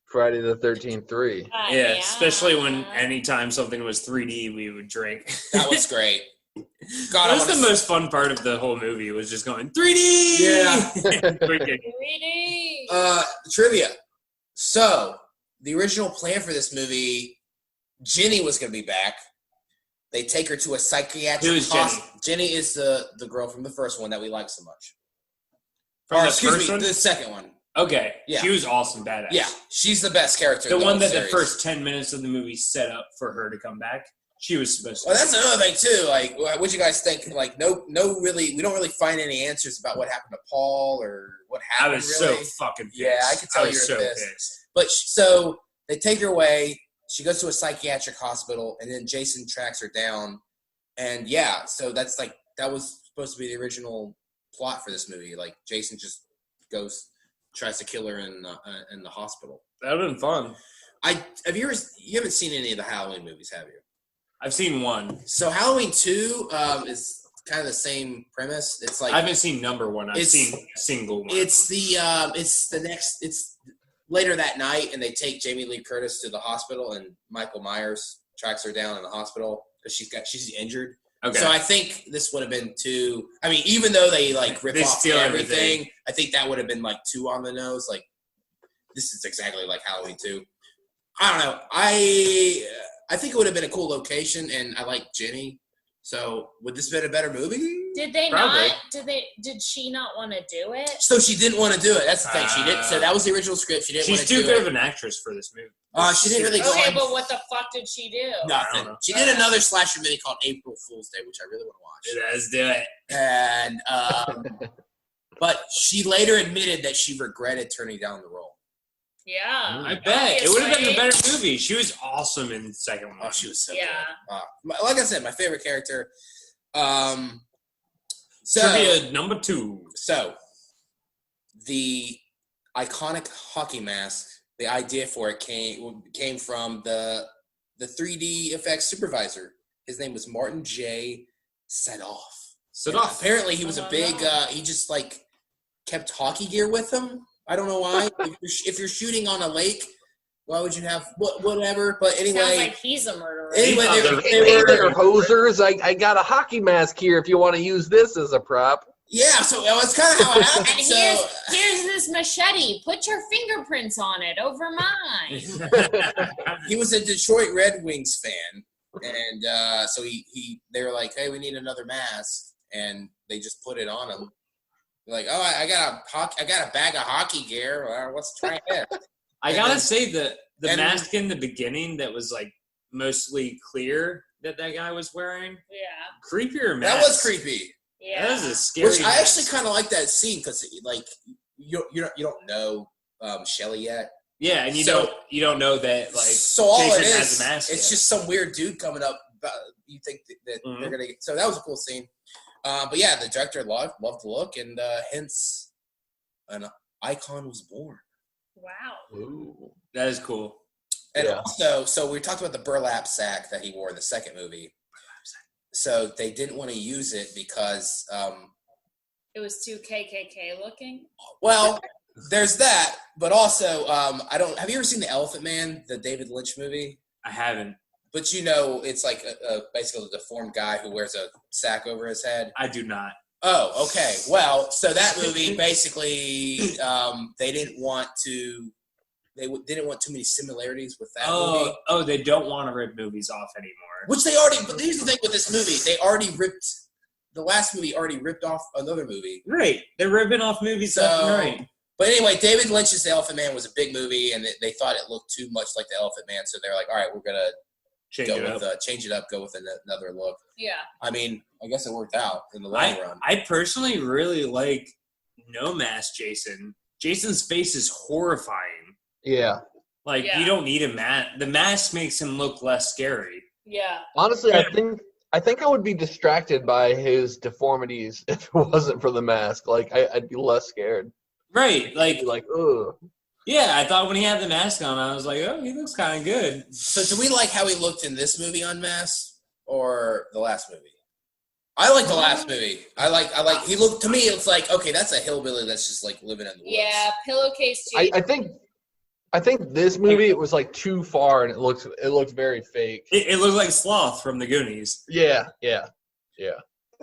Friday the 13th 3. Yeah, especially when anytime something was 3D, we would drink. That was great. God, that was the most fun part of the whole movie, was just going, 3D! Yeah. 3D! Trivia. So, the original plan for this movie, Jenny was going to be back. They take her to a psychiatric hospital. Jenny is the girl from the first one that we like so much. The second one. Okay. Yeah. She was awesome, badass. Yeah. She's the best character. The one that the first 10 minutes of the movie set up for her to come back. She was supposed to. Well, that's another thing too. Like, what you guys think? Like, we don't really find any answers about what happened to Paul or what happened. I was so fucking pissed. Yeah, I could tell you were pissed. But so they take her away. She goes to a psychiatric hospital, and then Jason tracks her down. And yeah, so that was supposed to be the original plot for this movie. Like, Jason just tries to kill her in the hospital. That would have been fun. You haven't seen any of the Halloween movies, have you? I've seen one. So Halloween 2 is kind of the same premise. It's like I haven't seen number 1. I've seen a single one. It's later that night, and they take Jamie Lee Curtis to the hospital, and Michael Myers tracks her down in the hospital because she's injured. Okay. So I think this would have been 2. I mean, even though they rip off everything, I think that would have been 2 on the nose. Like, this is exactly like Halloween 2. I don't know. I think it would have been a cool location, and I like Jenny. So would this have been a better movie? Did they Probably. Not? Did she not want to do it? So she didn't want to do it. She didn't. So that was the original script. She didn't. She's too good of an actress for this movie. She didn't really go. Okay, but what the fuck did she do? Nothing. She did another slasher movie called April Fool's Day, which I really want to watch. Let's do it. And but she later admitted that she regretted turning down the role. Yeah, I bet it would have been a better movie. She was awesome in the second one. Oh, she was so good. Like I said, my favorite character. Trivia number 2. So, the iconic hockey mask. The idea for it came from the 3D effects supervisor. His name was Martin J. Sadoff. Apparently, he was a big. He just kept hockey gear with him. I don't know why. If you're shooting on a lake, why would you have whatever? But anyway, sounds like he's a murderer. Anyway, they're hosers. I got a hockey mask here. If you want to use this as a prop. Yeah, so that's kind of how it happened. And here's this machete. Put your fingerprints on it over mine. He was a Detroit Red Wings fan, and so they were like, "Hey, we need another mask," and they just put it on him. They're like, "Oh, I got a bag of hockey gear. Let's try it." I gotta say the mask in the beginning that was like mostly clear that guy was wearing. Yeah. Creepier mask. That was creepy. Yeah. That was a scary. Which I actually kind of like that scene because like you don't know Shelly yet. Yeah, and you don't know that like so all Jason it is, has a mask. It's just some weird dude coming up. You think that they're gonna get, so that was a cool scene. But yeah, the director loved the look, and hence an icon was born. Wow. Ooh, that is cool. And also, so we talked about the burlap sack that he wore in the second movie. So they didn't want to use it because it was too KKK looking. Well, there's that, but also have you ever seen The Elephant Man, the David Lynch movie? I haven't. But it's like basically a deformed guy who wears a sack over his head. I do not. Oh, okay. Well, so that movie basically they didn't want too many similarities with that movie. Oh, they don't want to rip movies off anymore. Which they already. But here's the thing with this movie: they already ripped. The last movie already ripped off another movie. Right, they're ripping off movies left and right. But anyway, David Lynch's The Elephant Man was a big movie, and they thought it looked too much like The Elephant Man, so they're like, "All right, we're gonna change it up, go with another look." Yeah. I mean, I guess it worked out in the long run. I personally really like No Mask Jason. Jason's face is horrifying. Yeah. Like you don't need a mask. The mask makes him look less scary. Yeah. Honestly, I think I would be distracted by his deformities if it wasn't for the mask. Like I'd be less scared. Right. Like ugh. Yeah, I thought when he had the mask on, I was like, oh, he looks kind of good. So do we like how he looked in this movie unmasked or the last movie? I like the last movie. I like he looked, to me it's like, okay, that's a hillbilly that's just like living in the woods. Yeah, pillowcase too. I think this movie it was like too far and it looked very fake. It looked like Sloth from the Goonies. Yeah.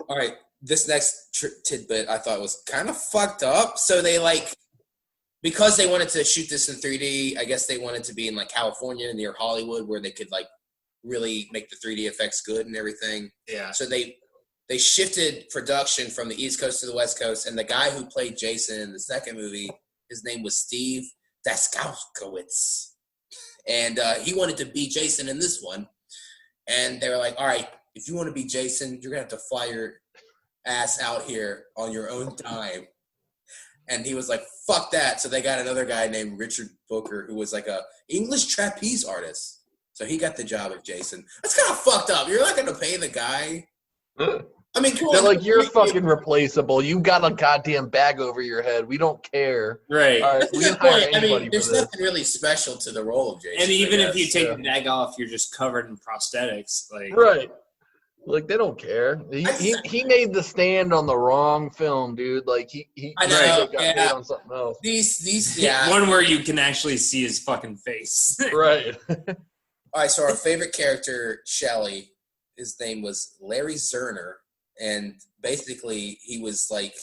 All right, this next tidbit I thought was kind of fucked up. So they because they wanted to shoot this in 3D, I guess they wanted to be in like California near Hollywood where they could like really make the 3D effects good and everything. Yeah. So they shifted production from the East Coast to the West Coast, and the guy who played Jason in the second movie, his name was Steve Daskowitz. And he wanted to be Jason in this one. And they were like, all right, if you want to be Jason, you're going to have to fly your ass out here on your own time. And he was like, fuck that. So they got another guy named Richard Booker, who was like a English trapeze artist. So he got the job of Jason. That's kind of fucked up. You're not going to pay the guy. I mean, come on. They're like, you're fucking replaceable. You got a goddamn bag over your head. We don't care. Right. All right, we can hire anybody. I mean, there's nothing really special to the role of Jason. And even if you take the bag off, you're just covered in prosthetics. Like right. Like they don't care. He made the stand on the wrong film, dude. Like he got paid on something else. These one where you can actually see his fucking face. Right. All right, so our favorite character, Shelly, his name was Larry Zerner, and basically he was like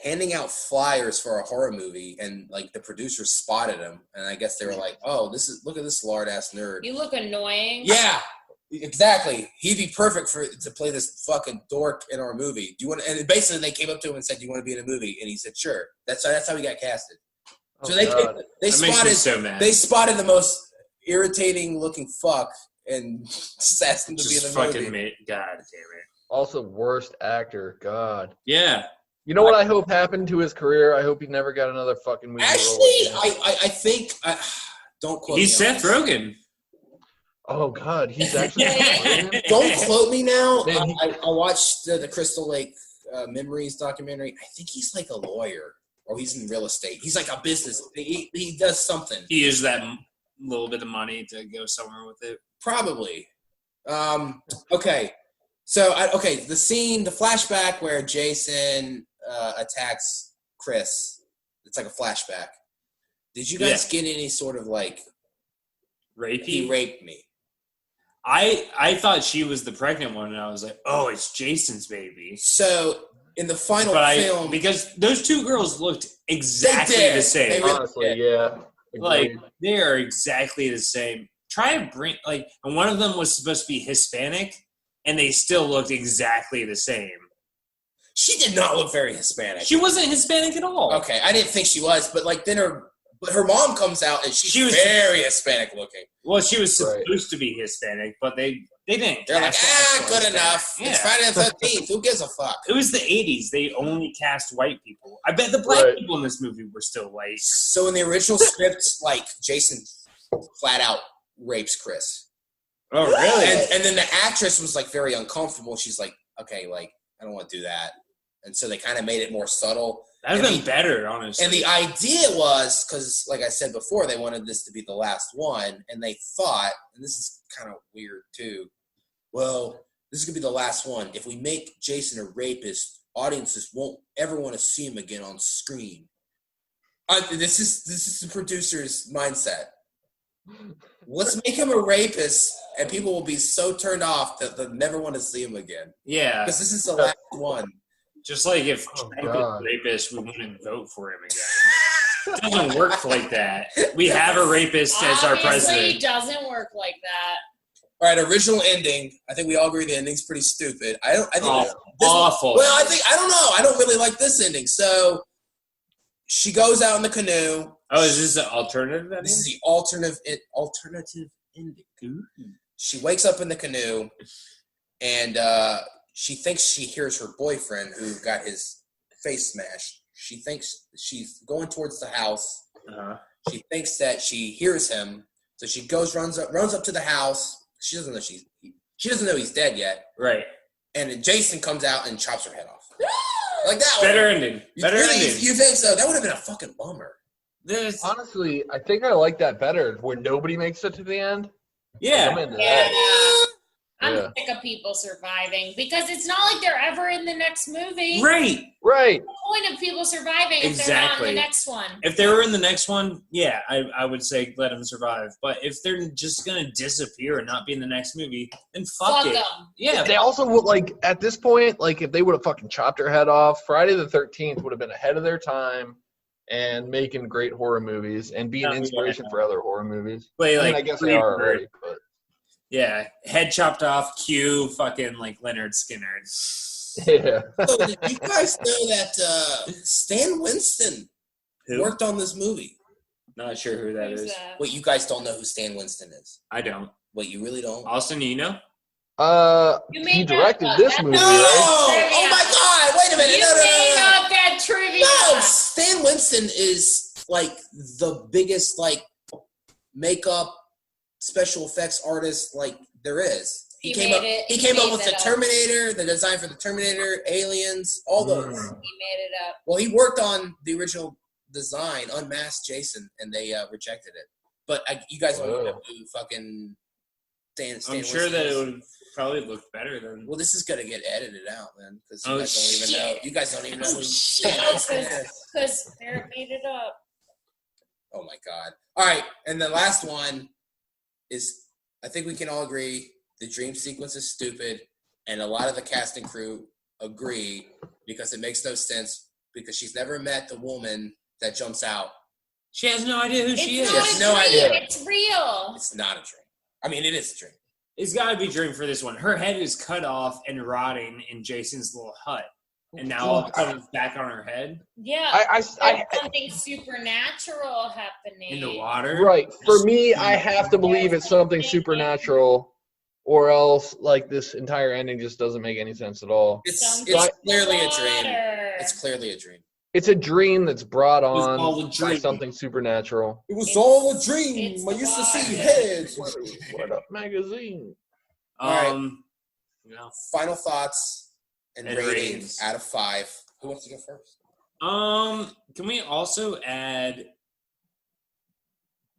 handing out flyers for a horror movie, and like the producers spotted him, and I guess they were like, "Oh, look at this lard ass nerd. You look annoying." Yeah, exactly. He'd be perfect to play this fucking dork in our movie. Do you want? And basically, they came up to him and said, "Do you want to be in a movie?" And he said, "Sure." That's how he got casted. So they spotted the most irritating looking fuck and just asked him to be in the movie. God damn it. Also, worst actor. God. Yeah. You know what I hope happened to his career? I hope he never got another fucking movie. Actually, I think don't quote me. He's Seth Rogen. Oh God, he's actually. Don't quote me now. I watched the Crystal Lake Memories documentary. I think he's like a lawyer, or he's in real estate. He's like a business. He does something. He uses that little bit of money to go somewhere with it. Probably. Okay. So the flashback where Jason attacks Chris. It's like a flashback. Did you guys get any sort of like rape? He raped me. I thought she was the pregnant one, and I was like, oh, it's Jason's baby. So in the final film, because those two girls looked exactly the same. They really honestly, yeah. Like they are exactly the same. Try to bring and one of them was supposed to be Hispanic, and they still looked exactly the same. She did not look very Hispanic. She wasn't Hispanic at all. Okay, I didn't think she was, but like then her But her mom comes out and she was very Hispanic looking. Well, she was supposed to be Hispanic, but they didn't. They're like, good enough. Yeah. It's Friday the 13th. Who gives a fuck? It was the 80s. They only cast white people. I bet the black people in this movie were still white. So in the original script, like, Jason flat out rapes Chris. Oh, really? And then the actress was, like, very uncomfortable. She's like, okay, like, I don't want to do that. And so they kind of made it more subtle. That would have been better, honestly. And the idea was, because, like I said before, they wanted this to be the last one, and they thought, and this is kind of weird too, well, this is going to be the last one. If we make Jason a rapist, audiences won't ever want to see him again on screen. This is the producer's mindset. Let's make him a rapist, and people will be so turned off that they'll never want to see him again. Yeah. Because this is the last one. Just like if Trump is a rapist, we wouldn't vote for him again. It doesn't work like that. We have a rapist as our president. It doesn't work like that. All right, original ending. I think we all agree the ending's pretty stupid. I think awful. Well, I don't know. I don't really like this ending. So she goes out in the canoe. Oh, is this the alternative ending? This is the alternative ending. Ooh. She wakes up in the canoe, and she thinks she hears her boyfriend who got his face smashed. She thinks she's going towards the house. Uh-huh. She thinks that she hears him, so she runs up to the house. She doesn't know he's dead yet. Right. And then Jason comes out and chops her head off. Like that. Better ending. You think so? That would have been a fucking bummer. Honestly, I think I like that better, where nobody makes it to the end. Yeah. I'm sick of people surviving because it's not like they're ever in the next movie. Right. What's the point of people surviving if they're not in the next one? If they were in the next one, yeah, I would say let them survive. But if they're just going to disappear and not be in the next movie, then fuck it. Them. Yeah. They also would, like, at this point, like, if they would have fucking chopped her head off, Friday the 13th would have been ahead of their time and making great horror movies and being inspiration for other horror movies. I guess they are already, but. Yeah, head chopped off, cue fucking like Leonard Skinner. Yeah. So did you guys know that Stan Winston worked on this movie? Not sure who that is. Wait, you guys don't know who Stan Winston is? I don't. Wait, you really don't? Austin, you know? He directed this movie, right? Oh my God! Wait a minute! You made up that trivia. No, Stan Winston is like the biggest like makeup special effects artist like there is. He came up with the Terminator, the design for the Terminator, Aliens, all those. He made it up. Well, he worked on the original design, Unmasked Jason, and they rejected it. But you guys don't even know who fucking Stan I'm sure that it would probably look better than. Well, this is gonna get edited out then because you guys don't even know. You guys don't even know who Stan Winston is. Because Eric made it up. Oh my God! All right, and the last one is, I think we can all agree the dream sequence is stupid, and a lot of the cast and crew agree because it makes no sense because she's never met the woman that jumps out. She has no idea who she is. She has no idea. It's real. It's not a dream. I mean, it is a dream. It's got to be a dream for this one. Her head is cut off and rotting in Jason's little hut. And now all of a sudden it's back on her head. Yeah. There's something supernatural happening. In the water? Right. For me, I have to believe it's something supernatural, or else like this entire ending just doesn't make any sense at all. It's clearly a dream. It's clearly a dream. It's a dream that's brought on by something supernatural. It was all a dream. I used to see heads. What up, magazine? All right. Final thoughts. And ratings out of 5. Who wants to go first? Can we also add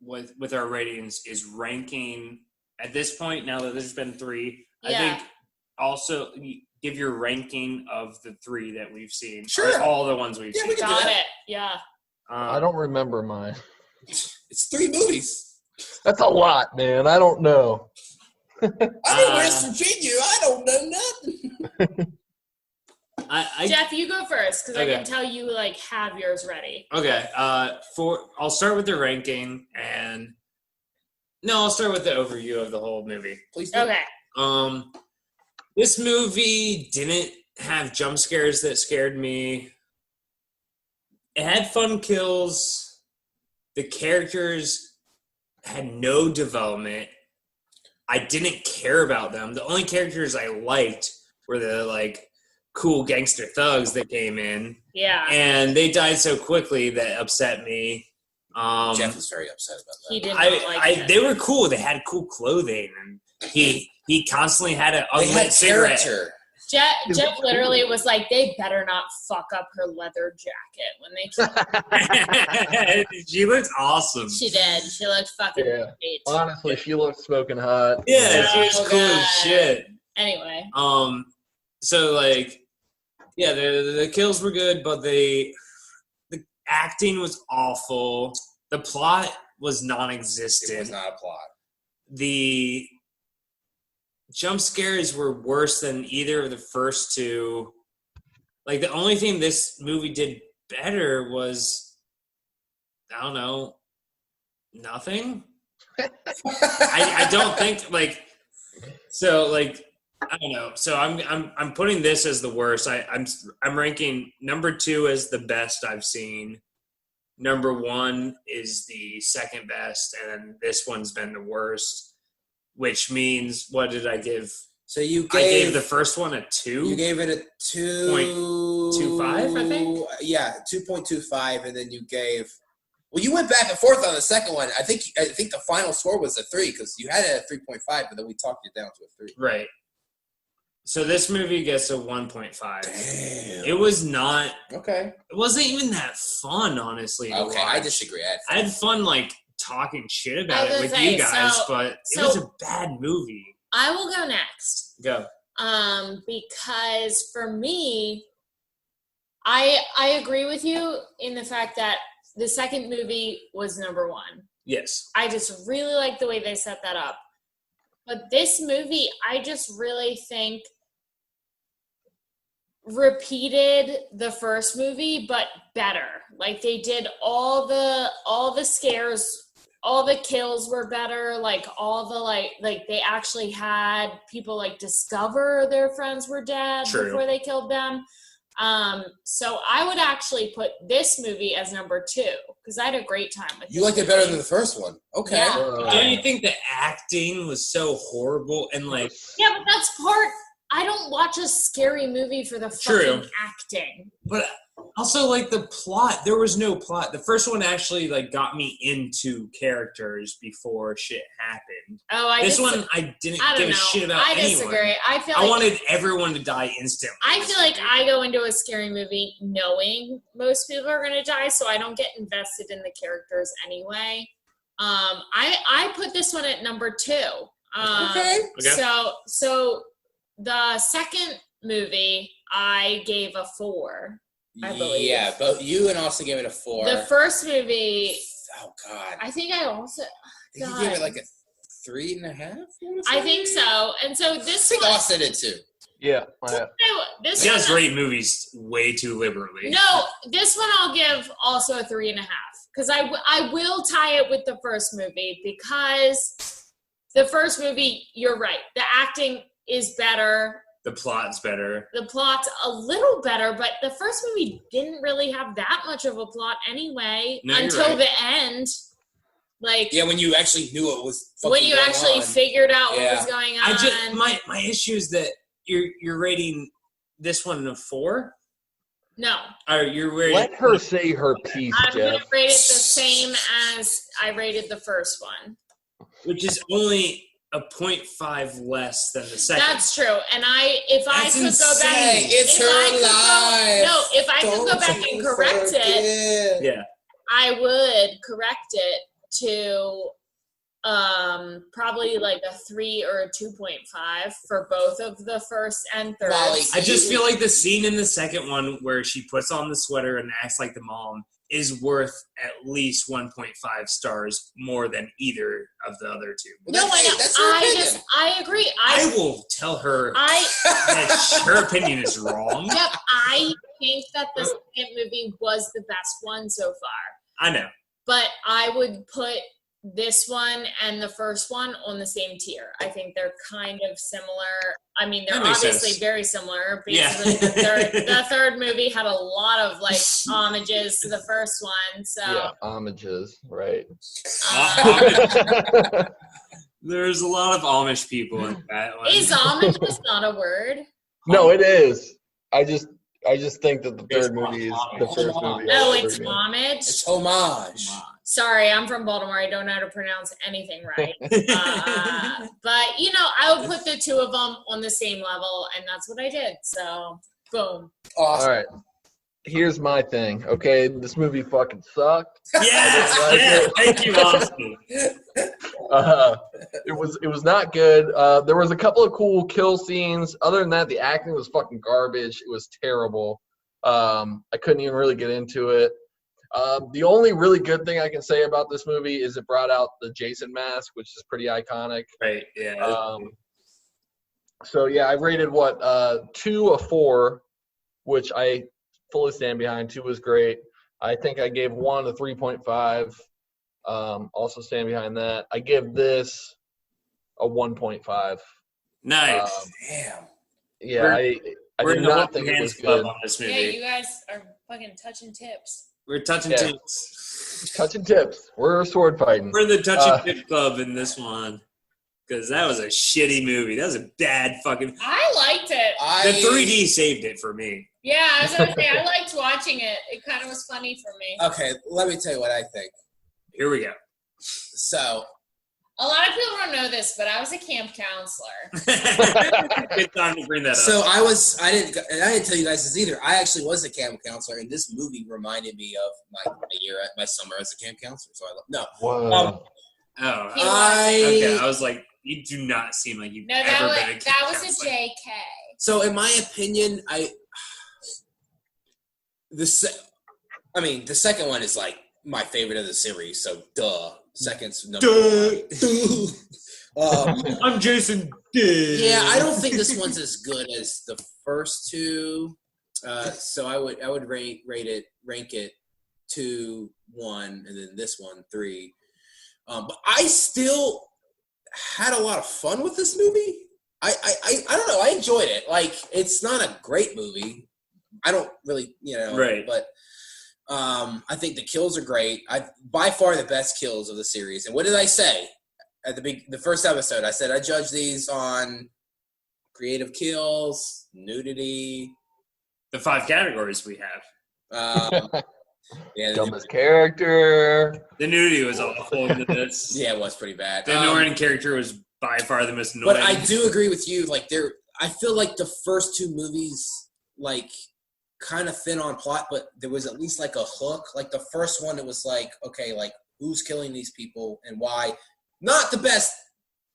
with our ratings is ranking at this point, now that there's been 3, I think also give your ranking of the 3 that we've seen. Sure. All the ones we've seen. Got it. Yeah. I don't remember mine. It's 3 movies. That's a lot, man. I don't know. I'm in West Virginia. I don't know nothing. Jeff, you go first because I can tell you have yours ready. Okay. I'll start with the ranking I'll start with the overview of the whole movie. Please do. Okay. This movie didn't have jump scares that scared me. It had fun kills. The characters had no development. I didn't care about them. The only characters I liked were the like cool gangster thugs that came in. Yeah. And they died so quickly that upset me. Jeff was very upset about that. He didn't like it. They were cool. They had cool clothing, and he constantly had an unlit cigarette. Character. Jeff literally was like, they better not fuck up her leather jacket when they came. She looked awesome. She did. She looked fucking great. Honestly, she looked smoking hot. Yeah, she was cool as shit. Anyway. So like, yeah, the kills were good, but the acting was awful. The plot was non-existent. It was not a plot. The jump scares were worse than either of the first two. Like, the only thing this movie did better was, I don't know, nothing. I don't think, like, so, like, I don't know. So I'm putting this as the worst. I'm ranking number 2 as the best I've seen. Number 1 is the second best, and this one's been the worst. Which means, what did I give? So I gave the first one a 2. You gave it a 2.25, I think. Yeah, 2.25, and then you gave. Well, you went back and forth on the second one. I think the final score was a 3 because you had it at 3.5, but then we talked it down to a 3. Right. So this movie gets a 1.5. Damn. It was not. Okay. It wasn't even that fun, honestly. Okay, I disagree. I had fun, like, talking shit about it with you guys, but it was a bad movie. I will go next. Go. Because for me, I agree with you in the fact that the second movie was number 1. Yes. I just really like the way they set that up. But this movie, I just really think repeated the first movie, but better. Like, they did all the scares, all the kills were better. Like, all the like they actually had people like discover their friends were dead before they killed them. So I would actually put this movie as number 2 because I had a great time with it. You liked it better than the first one. Okay. Yeah. Don't you think the acting was so horrible and like? Yeah, but that's part. I don't watch a scary movie for the fucking acting. But also, like, the plot, there was no plot. The first one actually, like, got me into characters before shit happened. This one, I didn't give a shit about anyone. I disagree. I wanted everyone to die instantly. I feel like I go into a scary movie knowing most people are going to die, so I don't get invested in the characters anyway. I put this one at number 2. Okay. So the second movie, I gave a 4. I believe. Yeah, but you and Austin gave it a 4. The first movie. Oh God. I think I also. You gave it like a 3.5. I think so, and so this. I think Austin did too. Yeah. This you guys rate movies way too liberally. No, this one I'll give also a 3.5 because I will tie it with the first movie because the first movie, you're right, the acting is better. The plot's better. The plot's a little better, but the first movie didn't really have that much of a plot anyway until the end. Like, yeah, when you actually knew it was fucking when you going actually on. Figured out what was going on. My issue is that you're rating this one a 4. No. Or you're rating. Let her say her piece, I'm Jeff. gonna rate it the same as I rated the first one, which is only a 0.5 less than the second. That's true. And if I could go back, it's her life. If I could go back and correct it, yeah, I would correct it to probably like a 3 or a 2.5 for both of the first and third. I just feel like the scene in the second one where she puts on the sweater and acts like the mom is worth at least 1.5 stars more than either of the other two. No, I agree. I will tell her that her opinion is wrong. Yep, I think that the second movie was the best one so far. I know. But I would put this one and the first one on the same tier. I think they're kind of similar. I mean, they're obviously very similar. Basically, the third movie had a lot of like homages to the first one. So yeah, homages, right? There's a lot of Amish people in that one. Is homages not a word? No, it is. I just think that the third movie is the first movie. Oh, it's homage. It's homage. Sorry, I'm from Baltimore. I don't know how to pronounce anything right. But I would put the two of them on the same level, and that's what I did. So, boom. Awesome. All right. Here's my thing. Okay, this movie fucking sucked. Thank you, Austin. It was not good. There was a couple of cool kill scenes. Other than that, the acting was fucking garbage. It was terrible. I couldn't even really get into it. The only really good thing I can say about this movie is it brought out the Jason mask, which is pretty iconic. Right. Yeah. So yeah, I rated 2 of 4, which I fully stand behind. 2 was great. I think I gave 1 a 3.5. Also stand behind that. I give this a 1.5. Nice. Damn. Yeah, I did not think it was good. On this movie. Yeah, you guys are fucking touching tips. We're touching tips. Touching tips. We're sword fighting. We're the touching tip club in this one. Because that was a shitty movie. That was a bad fucking... I liked it. The 3D saved it for me. Yeah, I was going to say, I liked watching it. It kind of was funny for me. Okay, let me tell you what I think. Here we go. So... A lot of people don't know this, but I was a camp counselor. Good time to bring that up. So I didn't tell you guys this either. I actually was a camp counselor, and this movie reminded me of my summer as a camp counselor. So Whoa. Okay. I was like, you do not seem like you've ever been a camp that was counselor. a JK. So in my opinion, the second one is like my favorite of the series. So second's number one. I'm Jason. Yeah, I don't think this one's as good as the first two. So I would rank it 2, 1, and then this one 3. But I still had a lot of fun with this movie. I don't know. I enjoyed it. Like, it's not a great movie. I don't really, right. But I think the kills are great. By far the best kills of the series. And what did I say at the first episode? I said I judge these on creative kills, nudity. The 5 categories we have. Dumbest character. The nudity was awful in this. Yeah, it was pretty bad. The annoying character was by far the most annoying. But I do agree with you. Like, I feel like the first 2 movies, like, kind of thin on plot, but there was at least like a hook. Like the first one, it was like, okay, like who's killing these people and why? Not the best,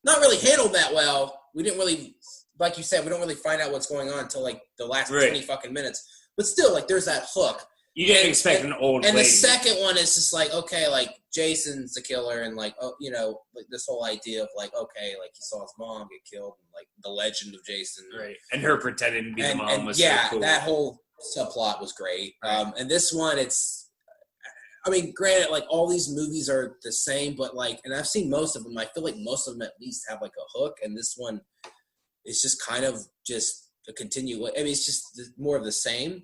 not really handled that well. We didn't really, like you said, we don't really find out what's going on until like the last 20 fucking minutes. But still, like there's that hook. You didn't expect an old lady. And the second one is just like, okay, like Jason's the killer and like, like this whole idea of like, okay, like he saw his mom get killed and like the legend of Jason. Right. And her pretending to be the mom was so cool. That whole subplot was great. And this one, granted, like all these movies are the same, but like, and I've seen most of them. I feel like most of them at least have like a hook, and this one is just kind of just a continue. I mean, it's just more of the same.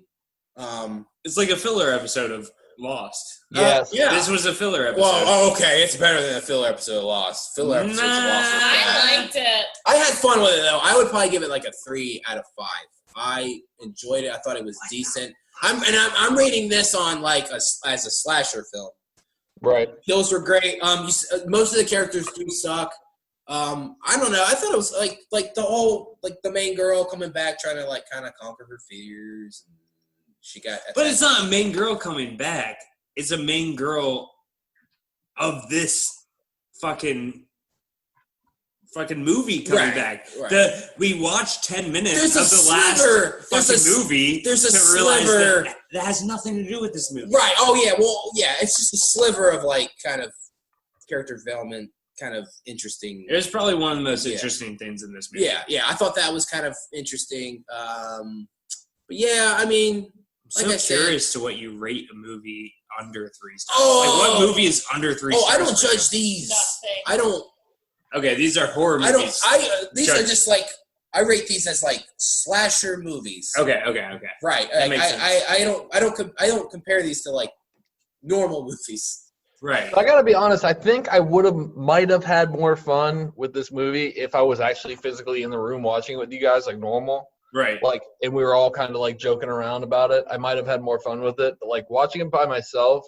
It's like a filler episode of Lost. Yes. This was a filler episode. Well, okay, it's better than a filler episode of Lost. Filler episodes of Lost. I liked it. I had fun with it though. I would probably give it like a 3 out of 5. I enjoyed it. I thought it was decent. I'm rating this on like as a slasher film. Right. Kills were great. Most of the characters do suck. I don't know. I thought it was like the whole like the main girl coming back trying to like kind of conquer her fears. And she got. But it's not a main girl coming back. It's a main girl of this fucking movie coming back. Right. We watched 10 minutes of the last fucking movie. There's a sliver that has nothing to do with this movie. Right. Oh yeah. Well, yeah. It's just a sliver of like kind of character development, kind of interesting. It was probably one of the most interesting things in this movie. Yeah. I thought that was kind of interesting. But yeah, I mean, I'm so curious to what you rate a movie under 3 stars. What movie is under 3 stars? I don't judge these. Nothing. I don't. Okay, these are horror movies. These are just like, I rate these as like slasher movies. Okay. Right. That makes sense. I don't compare these to like normal movies. Right. I gotta be honest. I think I might have had more fun with this movie if I was actually physically in the room watching it with you guys, like normal. Right. Like, and we were all kind of like joking around about it. I might have had more fun with it. But like watching it by myself,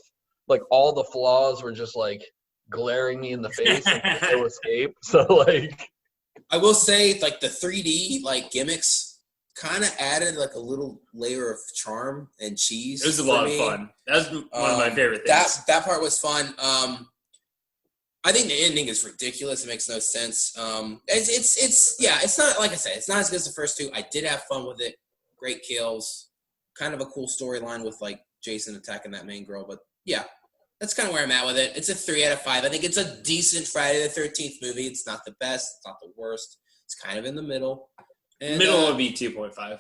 like all the flaws were just like glaring me in the face and no escape. So like, I will say like the 3D like gimmicks kind of added like a little layer of charm and cheese. It was a lot of fun. That was one of my favorite things. That part was fun. I think the ending is ridiculous. It makes no sense. It's not, like I said, it's not as good as the first two. I did have fun with it. Great kills. Kind of a cool storyline with like Jason attacking that main girl. But yeah, that's kind of where I'm at with it. It's a 3 out of 5. I think it's a decent Friday the 13th movie. It's not the best. It's not the worst. It's kind of in the middle. And, middle would be 2.5.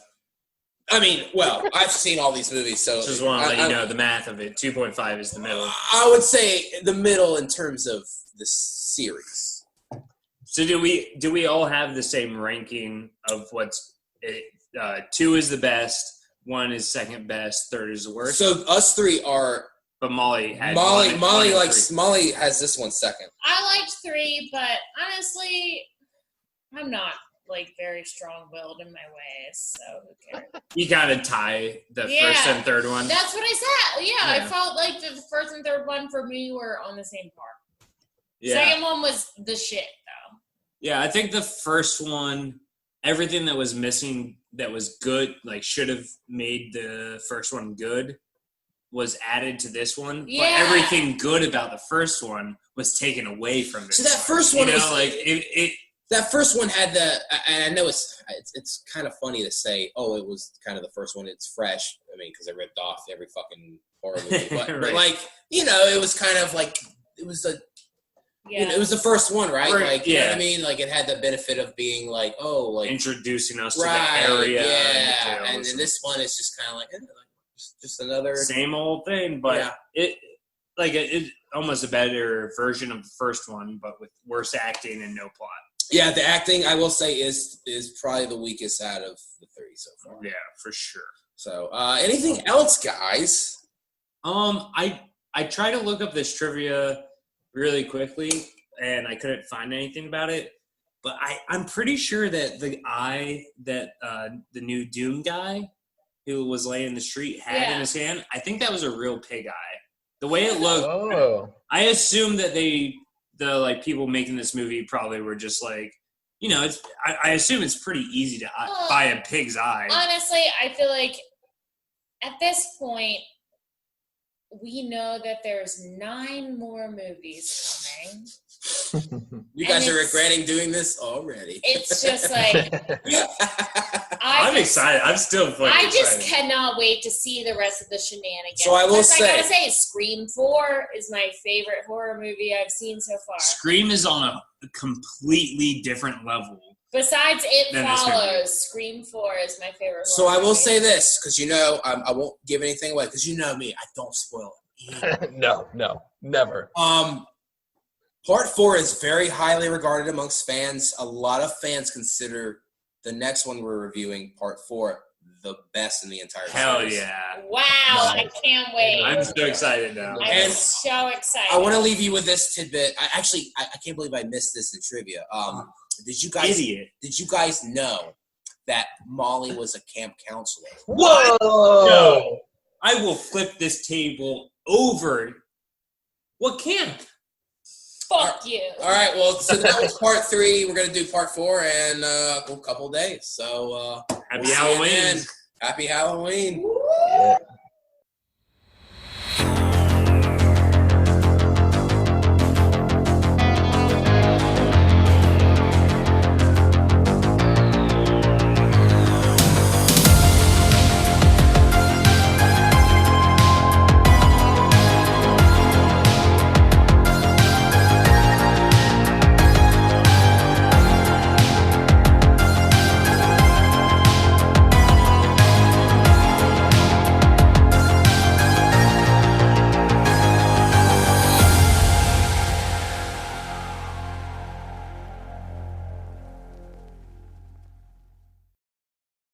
I mean, well, I've seen all these movies, so just want to let you know the math of it. 2.5 is the middle. I would say the middle in terms of the series. So do we all have the same ranking of what's 2 is the best, 1 is second best, 3rd is the worst? So us 3 are. But Molly has Molly has this one second. I liked 3, but honestly, I'm not like very strong-willed in my ways, so who cares? You kind of tie the first and third one. That's what I said. Yeah, I felt like the first and third one for me were on the same par. Yeah. Second one was the shit, though. Yeah, I think the first one, everything that was missing that was good, like should have made the first one good, was added to this one. Yeah. But everything good about the first one was taken away from this. So that first one was like it. That first one had and I know it's kind of funny to say, oh, it was kind of the first one. It's fresh. I mean, because I ripped off every fucking horror movie, but like, it was kind of like it was it was the first one, right? Like, you know what I mean? Like, it had the benefit of being like, oh, like introducing us to the area. Yeah, and then this one is just kind of like just another same old thing, but it almost a better version of the first one, but with worse acting and no plot. Yeah, the acting, I will say, is probably the weakest out of the 3 so far. Yeah, for sure. So, anything else, guys? I tried to look up this trivia really quickly, and I couldn't find anything about it. But I'm pretty sure that the eye that the new Doom guy who was laying in the street had in his hand, I think that was a real pig eye. The way it looked, I assume that the people making this movie probably were just like, I assume it's pretty easy to buy a pig's eye. Honestly, I feel like at this point, we know that there's 9 more movies coming. You guys are regretting doing this already. It's just like I'm excited. I'm still fucking excited. I just cannot wait to see the rest of the shenanigans. So I will say, I gotta say, Scream 4 is my favorite horror movie I've seen so far. Scream is on a completely different level. Besides It Follows, Scream 4 is my favorite. So I will say this, because I won't give anything away, because you know me, I don't spoil it. No, never. Part 4 is very highly regarded amongst fans. A lot of fans consider the next one we're reviewing, Part 4, the best in the entire series. Hell yeah. Wow, I can't wait. I'm so excited now. I'm so excited. I want to leave you with this tidbit. I can't believe I missed this in trivia. Did you guys know that Molly was a camp counselor? What? No. I will flip this table over. What camp? Fuck you. All right, well, so that was part 3. We're going to do part 4 in a couple days. So, happy Halloween. Happy Halloween. Yeah.